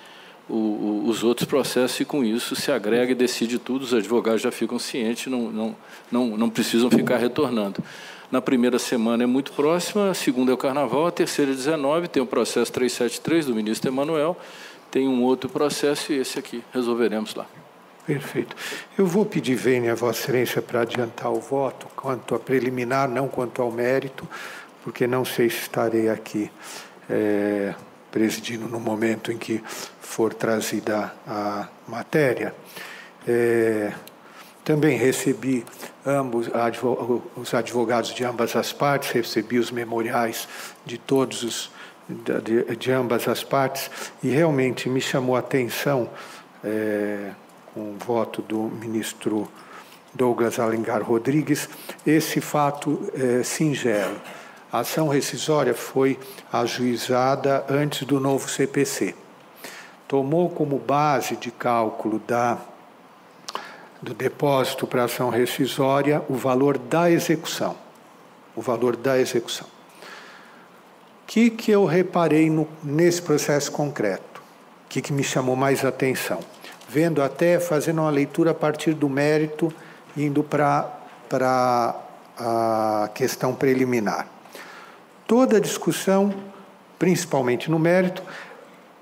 os outros processos, e com isso se agrega e decide tudo, os advogados já ficam cientes, não precisam ficar retornando. Na primeira semana é muito próxima, a segunda é o Carnaval, a terceira é 19, tem o processo 373 do ministro Emanuel, tem um outro processo e esse aqui resolveremos lá. Perfeito. Eu vou pedir vênia a Vossa Excelência para adiantar o voto quanto a preliminar, não quanto ao mérito, porque não sei se estarei aqui presidindo no momento em que for trazida a matéria. Também recebi os advogados de ambas as partes, recebi os memoriais de todos de ambas as partes, e realmente me chamou a atenção, com o voto do ministro Douglas Alencar Rodrigues, esse fato singelo. A ação rescisória foi ajuizada antes do novo CPC. Tomou como base de cálculo do depósito para a ação rescisória o valor da execução. O valor da execução. O que eu reparei nesse processo concreto? O que me chamou mais atenção? Vendo até, fazendo uma leitura a partir do mérito, indo para a questão preliminar. Toda a discussão, principalmente no mérito,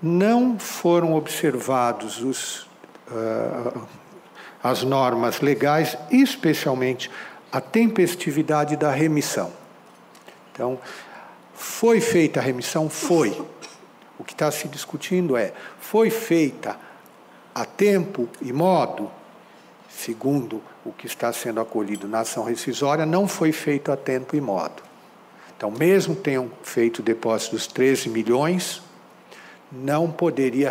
não foram observados as normas legais, especialmente a tempestividade da remissão. Então, foi feita a remissão? Foi. O que está se discutindo foi feita a tempo e modo? Segundo o que está sendo acolhido na ação rescisória, não foi feito a tempo e modo. Então, mesmo tenham feito o depósito dos 13 milhões, não poderia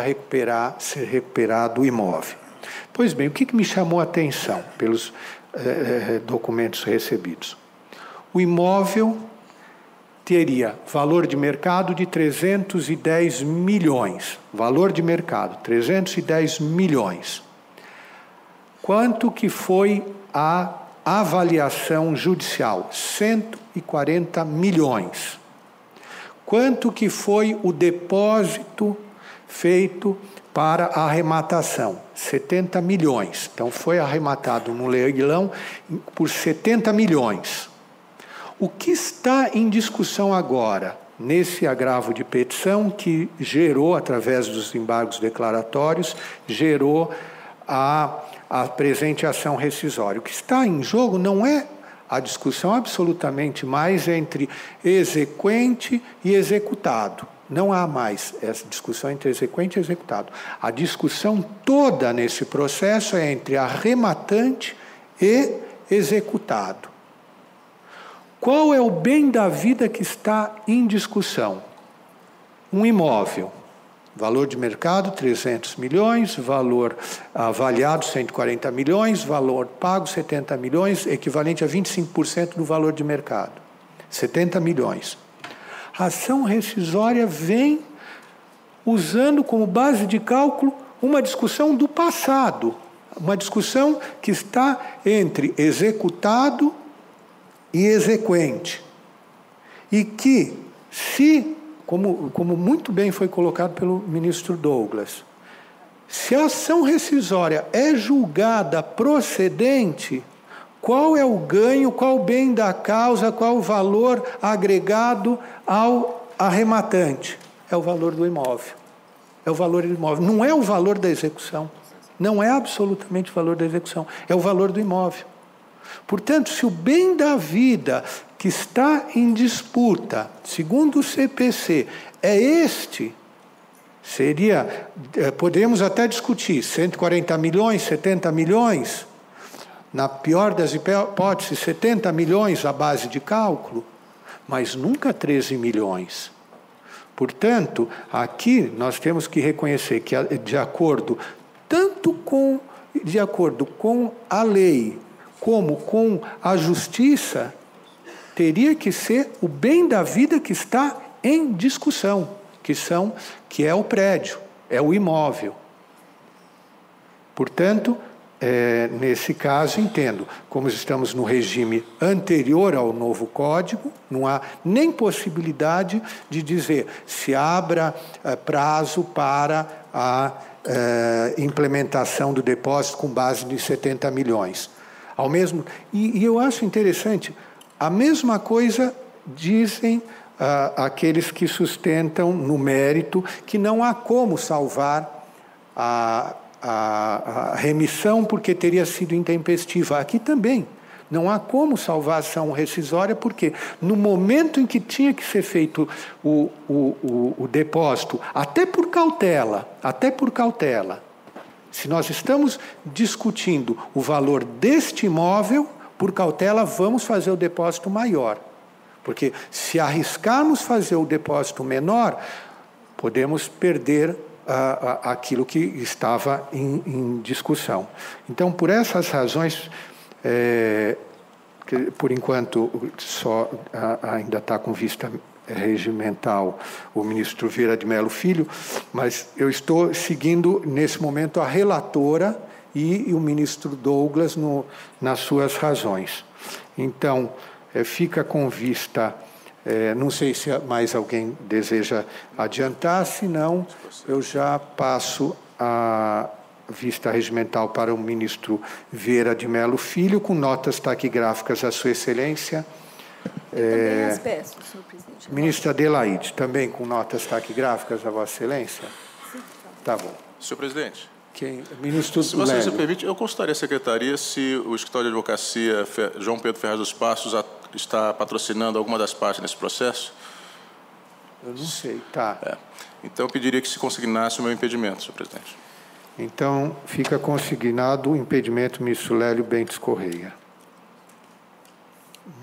ser recuperado o imóvel. Pois bem, o que me chamou a atenção pelos documentos recebidos? O imóvel teria valor de mercado de 310 milhões. Valor de mercado, 310 milhões. Quanto que foi a avaliação judicial? 140 milhões. Quanto que foi o depósito feito para a arrematação? 70 milhões. Então, foi arrematado no leilão por 70 milhões. O que está em discussão agora, nesse agravo de petição que gerou, através dos embargos declaratórios, gerou a presente ação rescisória? O que está em jogo não é a discussão absolutamente mais entre exequente e executado. Não há mais essa discussão entre exequente e executado. A discussão toda nesse processo é entre arrematante e executado. Qual é o bem da vida que está em discussão? Um imóvel. Valor de mercado, 300 milhões, valor avaliado, 140 milhões, valor pago, 70 milhões, equivalente a 25% do valor de mercado. 70 milhões. A ação rescisória vem usando como base de cálculo uma discussão do passado, uma discussão que está entre executado e exequente. E que, como muito bem foi colocado pelo ministro Douglas, se a ação rescisória é julgada procedente, qual é o ganho, qual o bem da causa, qual o valor agregado ao arrematante? É o valor do imóvel. É o valor do imóvel. Não é o valor da execução. Não é absolutamente o valor da execução. É o valor do imóvel. Portanto, se o bem da vida que está em disputa, segundo o CPC, é este, podemos até discutir 140 milhões, 70 milhões, na pior das hipóteses, 70 milhões à base de cálculo, mas nunca 13 milhões. Portanto, aqui nós temos que reconhecer que, de acordo com a lei, como com a justiça, teria que ser o bem da vida que está em discussão, que é o prédio, é o imóvel. Portanto, nesse caso, entendo, como estamos no regime anterior ao novo Código, não há nem possibilidade de dizer se abra prazo para a implementação do depósito com base de 70 milhões. E eu acho interessante, a mesma coisa dizem aqueles que sustentam no mérito que não há como salvar a remissão porque teria sido intempestiva. Aqui também não há como salvar a ação rescisória, porque no momento em que tinha que ser feito o depósito, até por cautela, se nós estamos discutindo o valor deste imóvel, por cautela vamos fazer o depósito maior. Porque se arriscarmos fazer o depósito menor, podemos perder aquilo que estava em discussão. Então, por essas razões, que por enquanto só ainda está com vista regimental o ministro Vieira de Mello Filho, mas eu estou seguindo nesse momento a relatora e o ministro Douglas nas suas razões. Então, fica com vista, não sei se mais alguém deseja adiantar, senão eu já passo a vista regimental para o ministro Vieira de Mello Filho, com notas taquigráficas à Sua Excelência. Também as peço, senhor presidente. Ministra Adelaide, também com notas taquigráficas a Vossa Excelência? Sim. Tá bom. Senhor presidente. Ministro se Vossa Excelência permite, eu consultaria a Secretaria se o Escritório de Advocacia João Pedro Ferraz dos Passos está patrocinando alguma das partes nesse processo? Eu não sei, tá. Então, eu pediria que se consignasse o meu impedimento, senhor presidente. Então, fica consignado o impedimento, ministro Lélio Bentes Correia.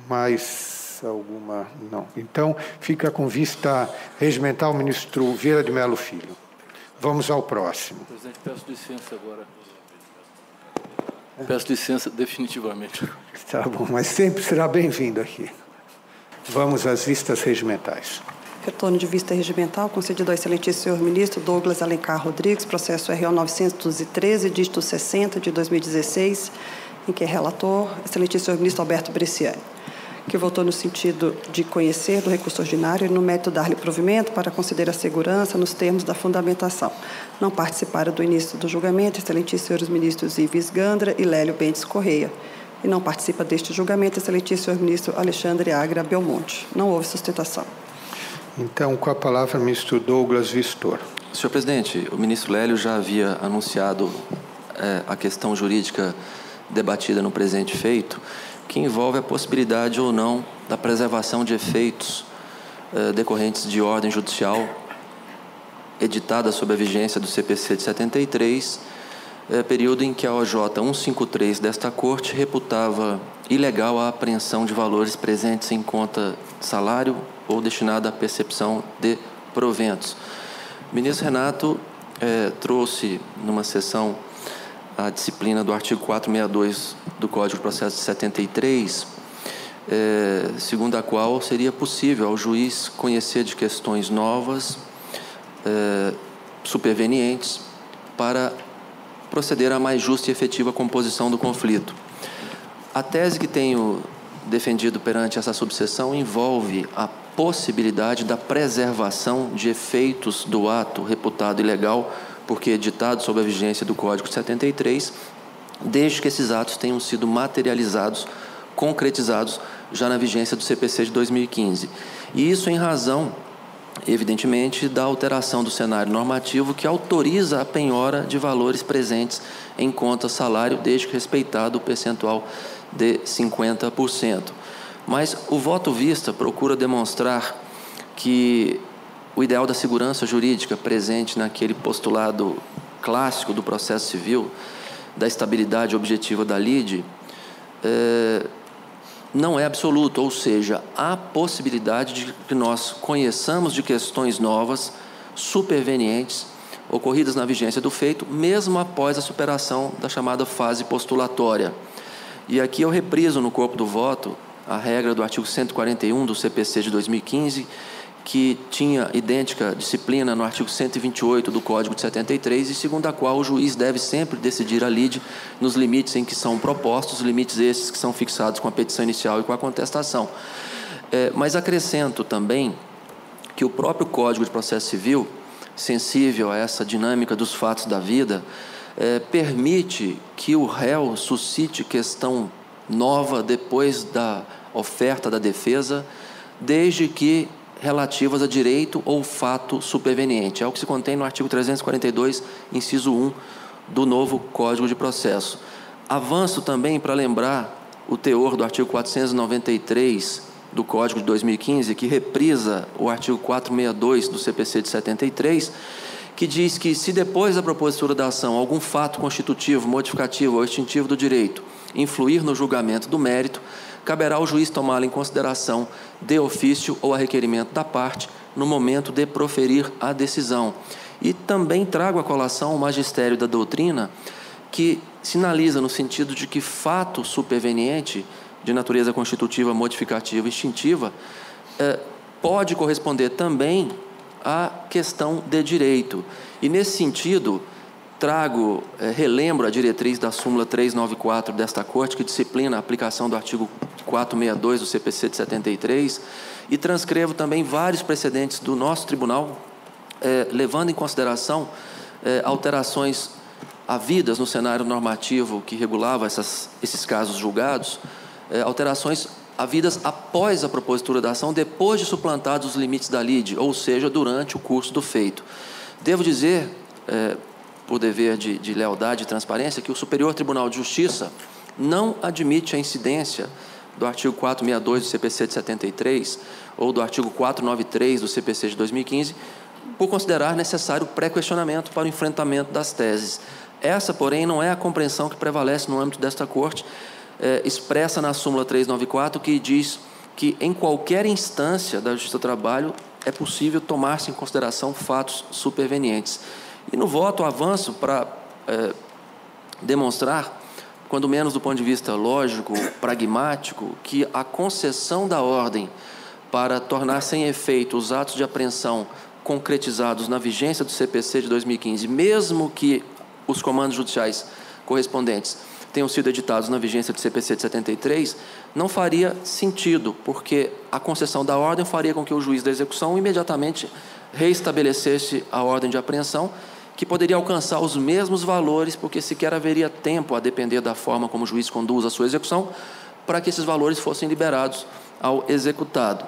Mais alguma? Não. Então, fica com vista regimental, ministro Vieira de Mello Filho. Vamos ao próximo. Presidente, peço licença agora. Peço licença definitivamente. Tá bom, mas sempre será bem-vindo aqui. Vamos às vistas regimentais. Retorno de vista regimental, concedido ao excelentíssimo senhor ministro Douglas Alencar Rodrigues, processo RO 913, dígito 60, de 2016, em que é relator, excelentíssimo senhor ministro Alberto Bresciani, que votou no sentido de conhecer do recurso ordinário e no mérito dar-lhe provimento para conceder a segurança nos termos da fundamentação. Não participaram do início do julgamento, excelentíssimos senhores ministros Ives Gandra e Lélio Bentes Correia. E não participa deste julgamento, excelentíssimo senhor ministro Alexandre Agra Belmonte. Não houve sustentação. Então, com a palavra, ministro Douglas Vistor. Senhor presidente, o ministro Lélio já havia anunciado a questão jurídica debatida no presente feito, que envolve a possibilidade ou não da preservação de efeitos decorrentes de ordem judicial editada sob a vigência do CPC de 73, período em que a OJ 153 desta Corte reputava ilegal a apreensão de valores presentes em conta de salário ou destinada à percepção de proventos. O ministro Renato trouxe numa sessão a disciplina do artigo 462 do Código de Processo de 73, segundo a qual seria possível ao juiz conhecer de questões novas, supervenientes, para proceder à mais justa e efetiva composição do conflito. A tese que tenho defendido perante essa subseção envolve a possibilidade da preservação de efeitos do ato reputado ilegal, porque editado sob a vigência do Código 73, desde que esses atos tenham sido materializados, concretizados, já na vigência do CPC de 2015. E isso em razão, evidentemente, da alteração do cenário normativo que autoriza a penhora de valores presentes em conta salário, desde que respeitado o percentual de 50%. Mas o voto vista procura demonstrar que o ideal da segurança jurídica presente naquele postulado clássico do processo civil, da estabilidade objetiva da lide, não é absoluto, ou seja, há possibilidade de que nós conheçamos de questões novas, supervenientes, ocorridas na vigência do feito, mesmo após a superação da chamada fase postulatória. E aqui eu repriso no corpo do voto a regra do artigo 141 do CPC de 2015, que tinha idêntica disciplina no artigo 128 do Código de 73, e segundo a qual o juiz deve sempre decidir a lide nos limites em que são propostos, limites esses que são fixados com a petição inicial e com a contestação. Mas acrescento também que o próprio Código de Processo Civil, sensível a essa dinâmica dos fatos da vida, permite que o réu suscite questão nova depois da oferta da defesa, desde que relativas a direito ou fato superveniente. É o que se contém no artigo 342, inciso 1 do novo Código de Processo. Avanço também para lembrar o teor do artigo 493 do Código de 2015, que reprisa o artigo 462 do CPC de 73, que diz que se depois da propositura da ação algum fato constitutivo, modificativo ou extintivo do direito influir no julgamento do mérito, caberá ao juiz tomá-lo em consideração de ofício ou a requerimento da parte no momento de proferir a decisão. E também trago à colação o magistério da doutrina, que sinaliza no sentido de que fato superveniente de natureza constitutiva, modificativa e extintiva pode corresponder também à questão de direito. E nesse sentido, relembro a diretriz da súmula 394 desta Corte, que disciplina a aplicação do artigo 462 do CPC de 73, e transcrevo também vários precedentes do nosso tribunal, levando em consideração alterações havidas no cenário normativo que regulava esses casos julgados, alterações havidas após a propositura da ação, depois de suplantados os limites da lide, ou seja, durante o curso do feito. Devo dizer, por dever de lealdade e transparência, que o Superior Tribunal de Justiça não admite a incidência do artigo 462 do CPC de 73 ou do artigo 493 do CPC de 2015, por considerar necessário pré-questionamento para o enfrentamento das teses. Essa, porém, não é a compreensão que prevalece no âmbito desta Corte, expressa na súmula 394, que diz que em qualquer instância da Justiça do Trabalho é possível tomar-se em consideração fatos supervenientes. E no voto avanço para demonstrar, quando menos do ponto de vista lógico, pragmático, que a concessão da ordem para tornar sem efeito os atos de apreensão concretizados na vigência do CPC de 2015, mesmo que os comandos judiciais correspondentes tenham sido editados na vigência do CPC de 73, não faria sentido, porque a concessão da ordem faria com que o juiz da execução imediatamente reestabelecesse a ordem de apreensão, que poderia alcançar os mesmos valores, porque sequer haveria tempo, a depender da forma como o juiz conduz a sua execução, para que esses valores fossem liberados ao executado.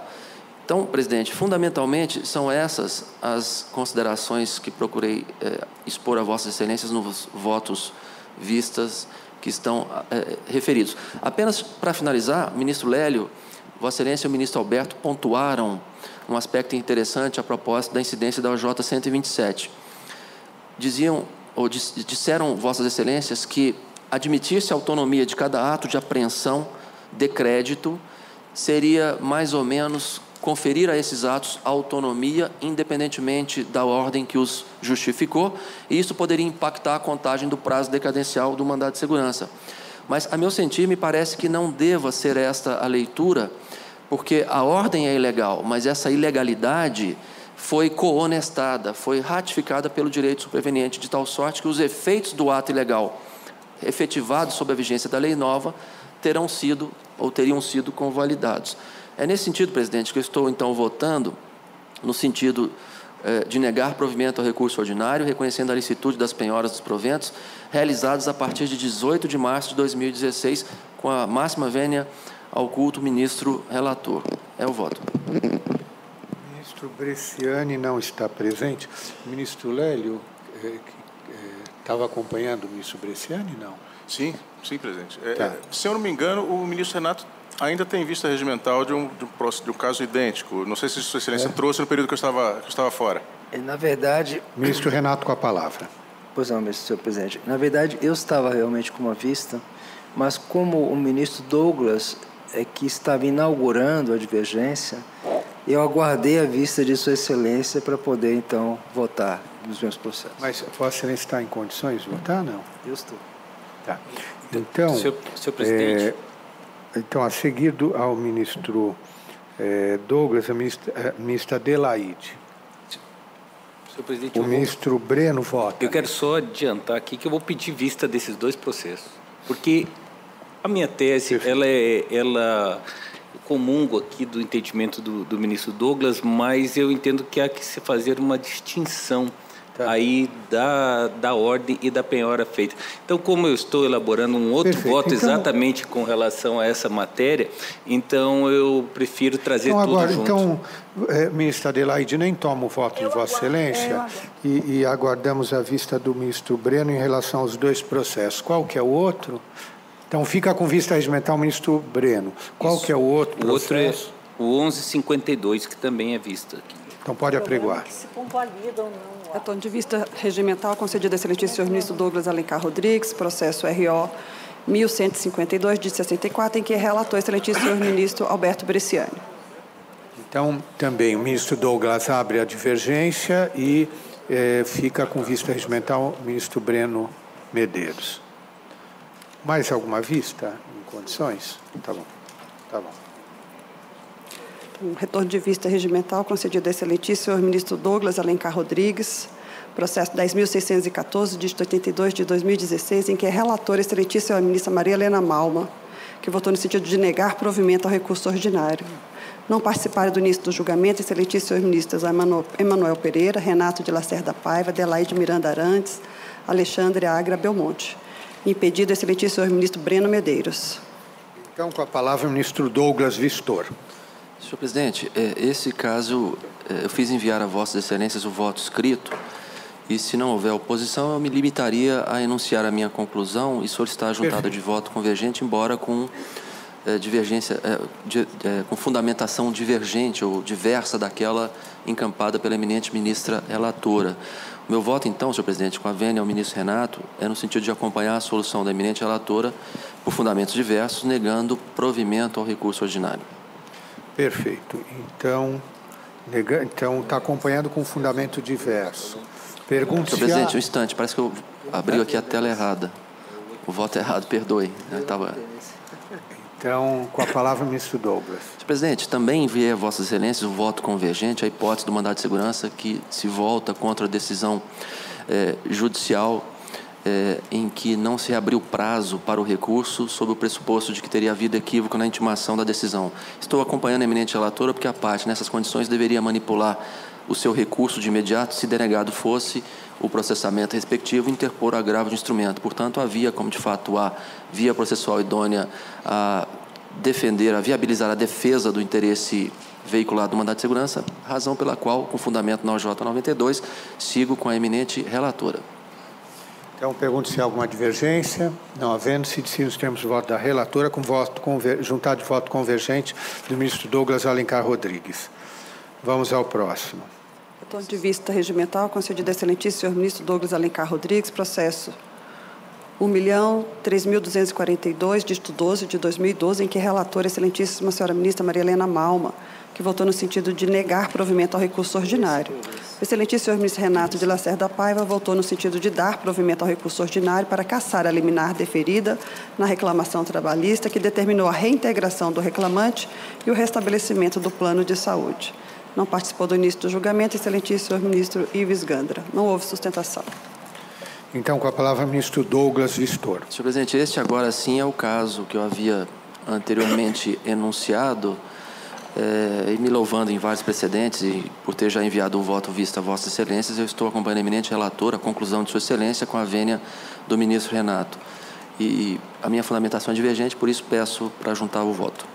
Então, presidente, fundamentalmente são essas as considerações que procurei expor a Vossas Excelências nos votos vistas que estão referidos. Apenas para finalizar, o ministro Lélio, Vossa Excelência e o ministro Alberto pontuaram um aspecto interessante a propósito da incidência da OJ 127. Disseram Vossas Excelências que admitir-se a autonomia de cada ato de apreensão de crédito seria mais ou menos conferir a esses atos autonomia, independentemente da ordem que os justificou, e isso poderia impactar a contagem do prazo decadencial do mandado de segurança. Mas, a meu sentir, me parece que não deva ser esta a leitura, porque a ordem é ilegal, mas essa ilegalidade foi cohonestada, foi ratificada pelo direito superveniente, de tal sorte que os efeitos do ato ilegal efetivados sob a vigência da lei nova terão sido ou teriam sido convalidados. É nesse sentido, presidente, que eu estou, então, votando no sentido de negar provimento ao recurso ordinário, reconhecendo a licitude das penhoras dos proventos realizados a partir de 18 de março de 2016, com a máxima vênia ao culto ministro relator. É o voto. O ministro Bresciani não está presente. O ministro Lélio estava acompanhando o ministro Bresciani, não? Sim, presidente. Tá. Se eu não me engano, o ministro Renato ainda tem vista regimental de um caso idêntico. Não sei se Sua Excelência trouxe no período que eu estava fora. Na verdade... Ministro Renato com a palavra. Pois não, senhor presidente. Na verdade, eu estava realmente com uma vista, mas como o ministro Douglas que estava inaugurando a divergência, eu aguardei a vista de Sua Excelência para poder, então, votar nos meus processos. Mas Vossa Excelência está em condições de votar, não? Eu estou. Tá. Então, senhor presidente... Então, a seguir ao ministro Douglas, a ministra Adelaide. Senhor presidente, o ministro Breno vota. Eu quero só adiantar aqui que eu vou pedir vista desses dois processos, porque a minha tese, ela comungo aqui do entendimento do ministro Douglas, mas eu entendo que há que se fazer uma distinção aí da ordem e da penhora feita. Então, como eu estou elaborando um outro voto exatamente com relação a essa matéria, então eu prefiro trazer tudo agora, junto. Então, ministra Adelaide, nem toma o voto de Vossa Excelência e aguardamos a vista do ministro Breno em relação aos dois processos. Qual que é o outro? Então, fica com vista regimental o ministro Breno. Qual que é o outro processo? O outro é o 1152, que também é vista aqui. Então, pode apregoar. Se convalida ou não. Retorno de vista regimental concedido ao excelentíssimo senhor ministro Douglas Alencar Rodrigues, processo RO 1152 de 64, em que relator o excelentíssimo senhor ministro Alberto Bresciani. Então, também o ministro Douglas abre a divergência e fica com vista regimental o ministro Breno Medeiros. Mais alguma vista em condições? Tá bom. Tá bom. Um retorno de vista regimental concedido ao excelentíssimo senhor ministro Douglas Alencar Rodrigues, processo 10.614, dígito 82 de 2016, em que é relatora a excelentíssima senhora ministra Maria Helena Malma, que votou no sentido de negar provimento ao recurso ordinário. Não participaram do início do julgamento excelentíssimos senhores ministros Emanuel Pereira, Renato de Lacerda Paiva, Adelaide Miranda Arantes, Alexandre Agra Belmonte. Impedido, excelentíssimo senhor ministro Breno Medeiros. Então, com a palavra, o ministro Douglas Vistor. Senhor presidente, esse caso, eu fiz enviar a Vossas Excelências o voto escrito e, se não houver oposição, eu me limitaria a enunciar a minha conclusão e solicitar a juntada de voto convergente, embora com divergência, com fundamentação divergente ou diversa daquela encampada pela eminente ministra relatora. O meu voto, então, senhor presidente, com a vênia ao ministro Renato, é no sentido de acompanhar a solução da eminente relatora por fundamentos diversos, negando provimento ao recurso ordinário. Perfeito. Então está acompanhado com fundamento diverso. Pergunta senhor presidente, um instante, parece que eu abri aqui a tela errada. O voto é errado, perdoe. Então, com a palavra, o ministro Douglas. Senhor presidente, também enviei a Vossas Excelências o voto convergente à hipótese do mandado de segurança que se volta contra a decisão judicial em que não se abriu prazo para o recurso sob o pressuposto de que teria havido equívoco na intimação da decisão. Estou acompanhando a eminente relatora porque a parte, nessas condições, deveria manipular o seu recurso de imediato se denegado fosse o processamento respectivo interpor agravo de instrumento. Portanto, havia, como de fato há, via processual idônea a defender, a viabilizar a defesa do interesse veiculado do mandado de segurança, razão pela qual, com fundamento na OJ 92, sigo com a eminente relatora. Então, pergunto se há alguma divergência. Não havendo, se decide os termos de voto da relatora com juntada de voto convergente do ministro Douglas Alencar Rodrigues. Vamos ao próximo. Retorno de vista regimental concedido ao excelentíssimo senhor ministro Douglas Alencar Rodrigues, processo 1.003.242, dígito 12 de 2012, em que relatora a excelentíssima senhora ministra Maria Helena Malma, que votou no sentido de negar provimento ao recurso ordinário. O excelentíssimo senhor ministro Renato de Lacerda Paiva votou no sentido de dar provimento ao recurso ordinário para cassar a liminar deferida na reclamação trabalhista que determinou a reintegração do reclamante e o restabelecimento do plano de saúde. Não participou do início do julgamento, excelentíssimo senhor ministro Ives Gandra. Não houve sustentação. Então, com a palavra, o ministro Douglas Vistor. Senhor presidente, este agora sim é o caso que eu havia anteriormente enunciado, E me louvando em vários precedentes e por ter já enviado um voto visto a Vossas Excelências, eu estou acompanhando a eminente relatora, a conclusão de Sua Excelência, com a vênia do ministro Renato. E a minha fundamentação é divergente, por isso peço para juntar o voto.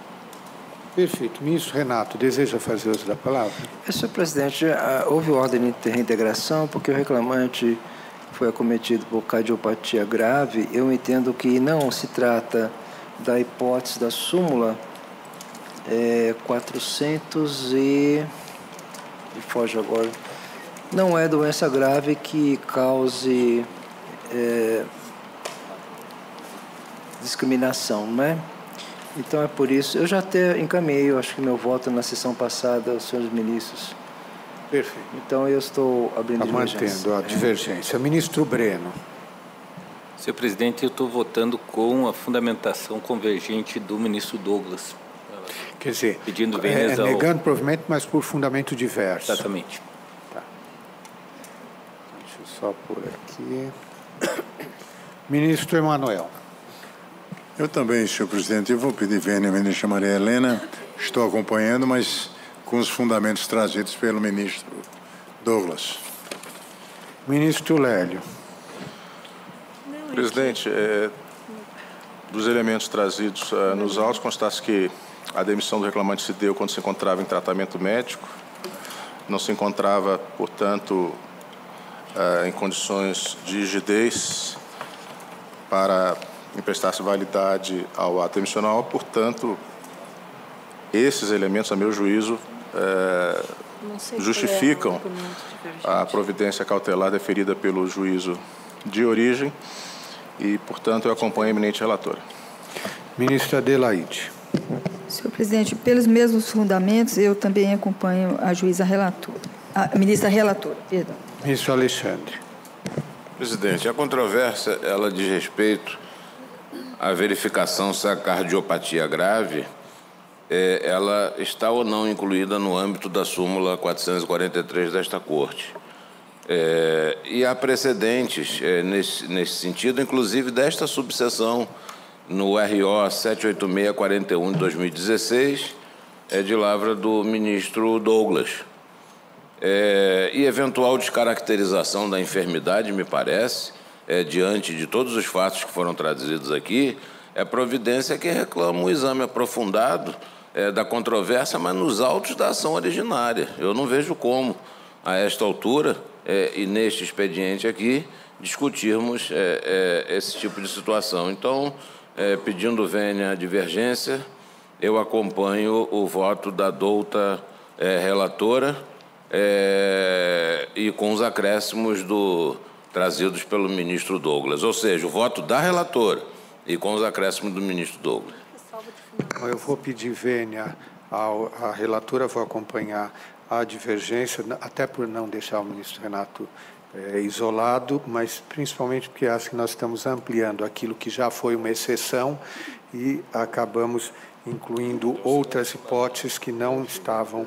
Perfeito. Ministro Renato, deseja fazer uso da palavra? Senhor presidente, houve ordem de reintegração porque o reclamante foi acometido por cardiopatia grave. Eu entendo que não se trata da hipótese da súmula 400 e foge agora. Não é doença grave que cause discriminação, não é? Então é por isso, eu já até encaminhei, eu acho que meu voto na sessão passada aos senhores ministros. Perfeito. Então eu estou abrindo divergência. Mantendo a divergência. Ministro Breno. Senhor presidente, eu estou votando com a fundamentação convergente do ministro Douglas. Quer dizer, pedindo vênias ao... negando provimento, mas por fundamento diverso. Exatamente. Tá. Deixa eu só por aqui. Ministro Emanuel. Eu também, senhor presidente, eu vou pedir vênia à ministra Maria Helena. Estou acompanhando, mas com os fundamentos trazidos pelo ministro Douglas. Ministro Lélio. Presidente, dos elementos trazidos nos autos, consta-se que a demissão do reclamante se deu quando se encontrava em tratamento médico, não se encontrava, portanto, em condições de rigidez para emprestar-se validade ao ato demissional, portanto, esses elementos, a meu juízo, justificam a providência cautelar deferida pelo juízo de origem e, portanto, eu acompanho a eminente relatora. Ministra Adelaide. Senhor presidente, pelos mesmos fundamentos, eu também acompanho a juíza relatora, a ministra relatora, perdão. Ministro Alexandre. Presidente, a controvérsia, ela diz respeito à verificação se a cardiopatia grave ela está ou não incluída no âmbito da súmula 443 desta Corte. E há precedentes nesse sentido, inclusive desta subseção no RO 78641 de 2016, de lavra do ministro Douglas. E eventual descaracterização da enfermidade, me parece, diante de todos os fatos que foram trazidos aqui, é providência que reclama um exame aprofundado da controvérsia, mas nos autos da ação originária. Eu não vejo como, a esta altura, e neste expediente aqui, discutirmos esse tipo de situação. Então, pedindo vênia à divergência, eu acompanho o voto da douta relatora e com os acréscimos trazidos pelo ministro Douglas, ou seja, o voto da relatora e com os acréscimos do ministro Douglas. Eu vou pedir vênia à relatora, vou acompanhar a divergência, até por não deixar o ministro Renato isolado, mas principalmente porque acho que nós estamos ampliando aquilo que já foi uma exceção e acabamos incluindo outras hipóteses que não estavam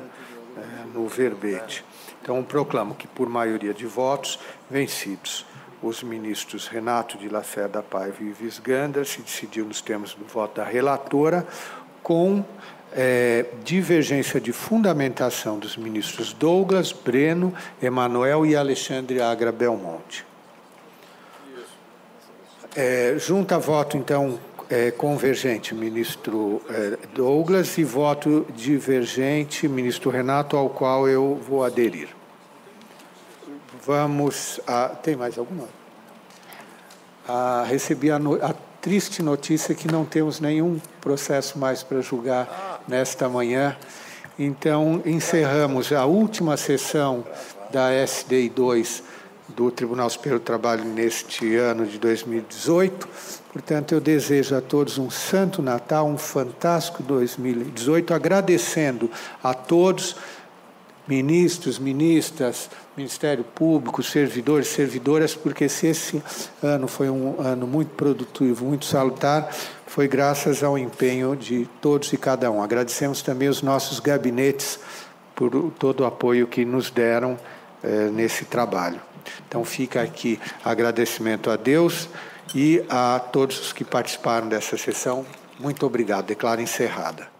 no verbete. Então, proclamo que, por maioria de votos, vencidos os ministros Renato de Lacerda Paiva e Ives Gander, se decidiu nos termos do voto da relatora, com divergência de fundamentação dos ministros Douglas, Breno, Emanuel e Alexandre Agra Belmonte. Junta voto, então, convergente, ministro Douglas, e voto divergente, ministro Renato, ao qual eu vou aderir. Vamos a... Tem mais alguma? Recebi a triste notícia que não temos nenhum processo mais para julgar nesta manhã. Então, encerramos a última sessão da SDI 2 do Tribunal Superior do Trabalho neste ano de 2018. Portanto, eu desejo a todos um santo Natal, um fantástico 2018, agradecendo a todos, ministros, ministras, Ministério Público, servidores, servidoras, porque se esse ano foi um ano muito produtivo, muito salutar, foi graças ao empenho de todos e cada um. Agradecemos também os nossos gabinetes por todo o apoio que nos deram nesse trabalho. Então, fica aqui agradecimento a Deus e a todos os que participaram dessa sessão. Muito obrigado. Declaro encerrada.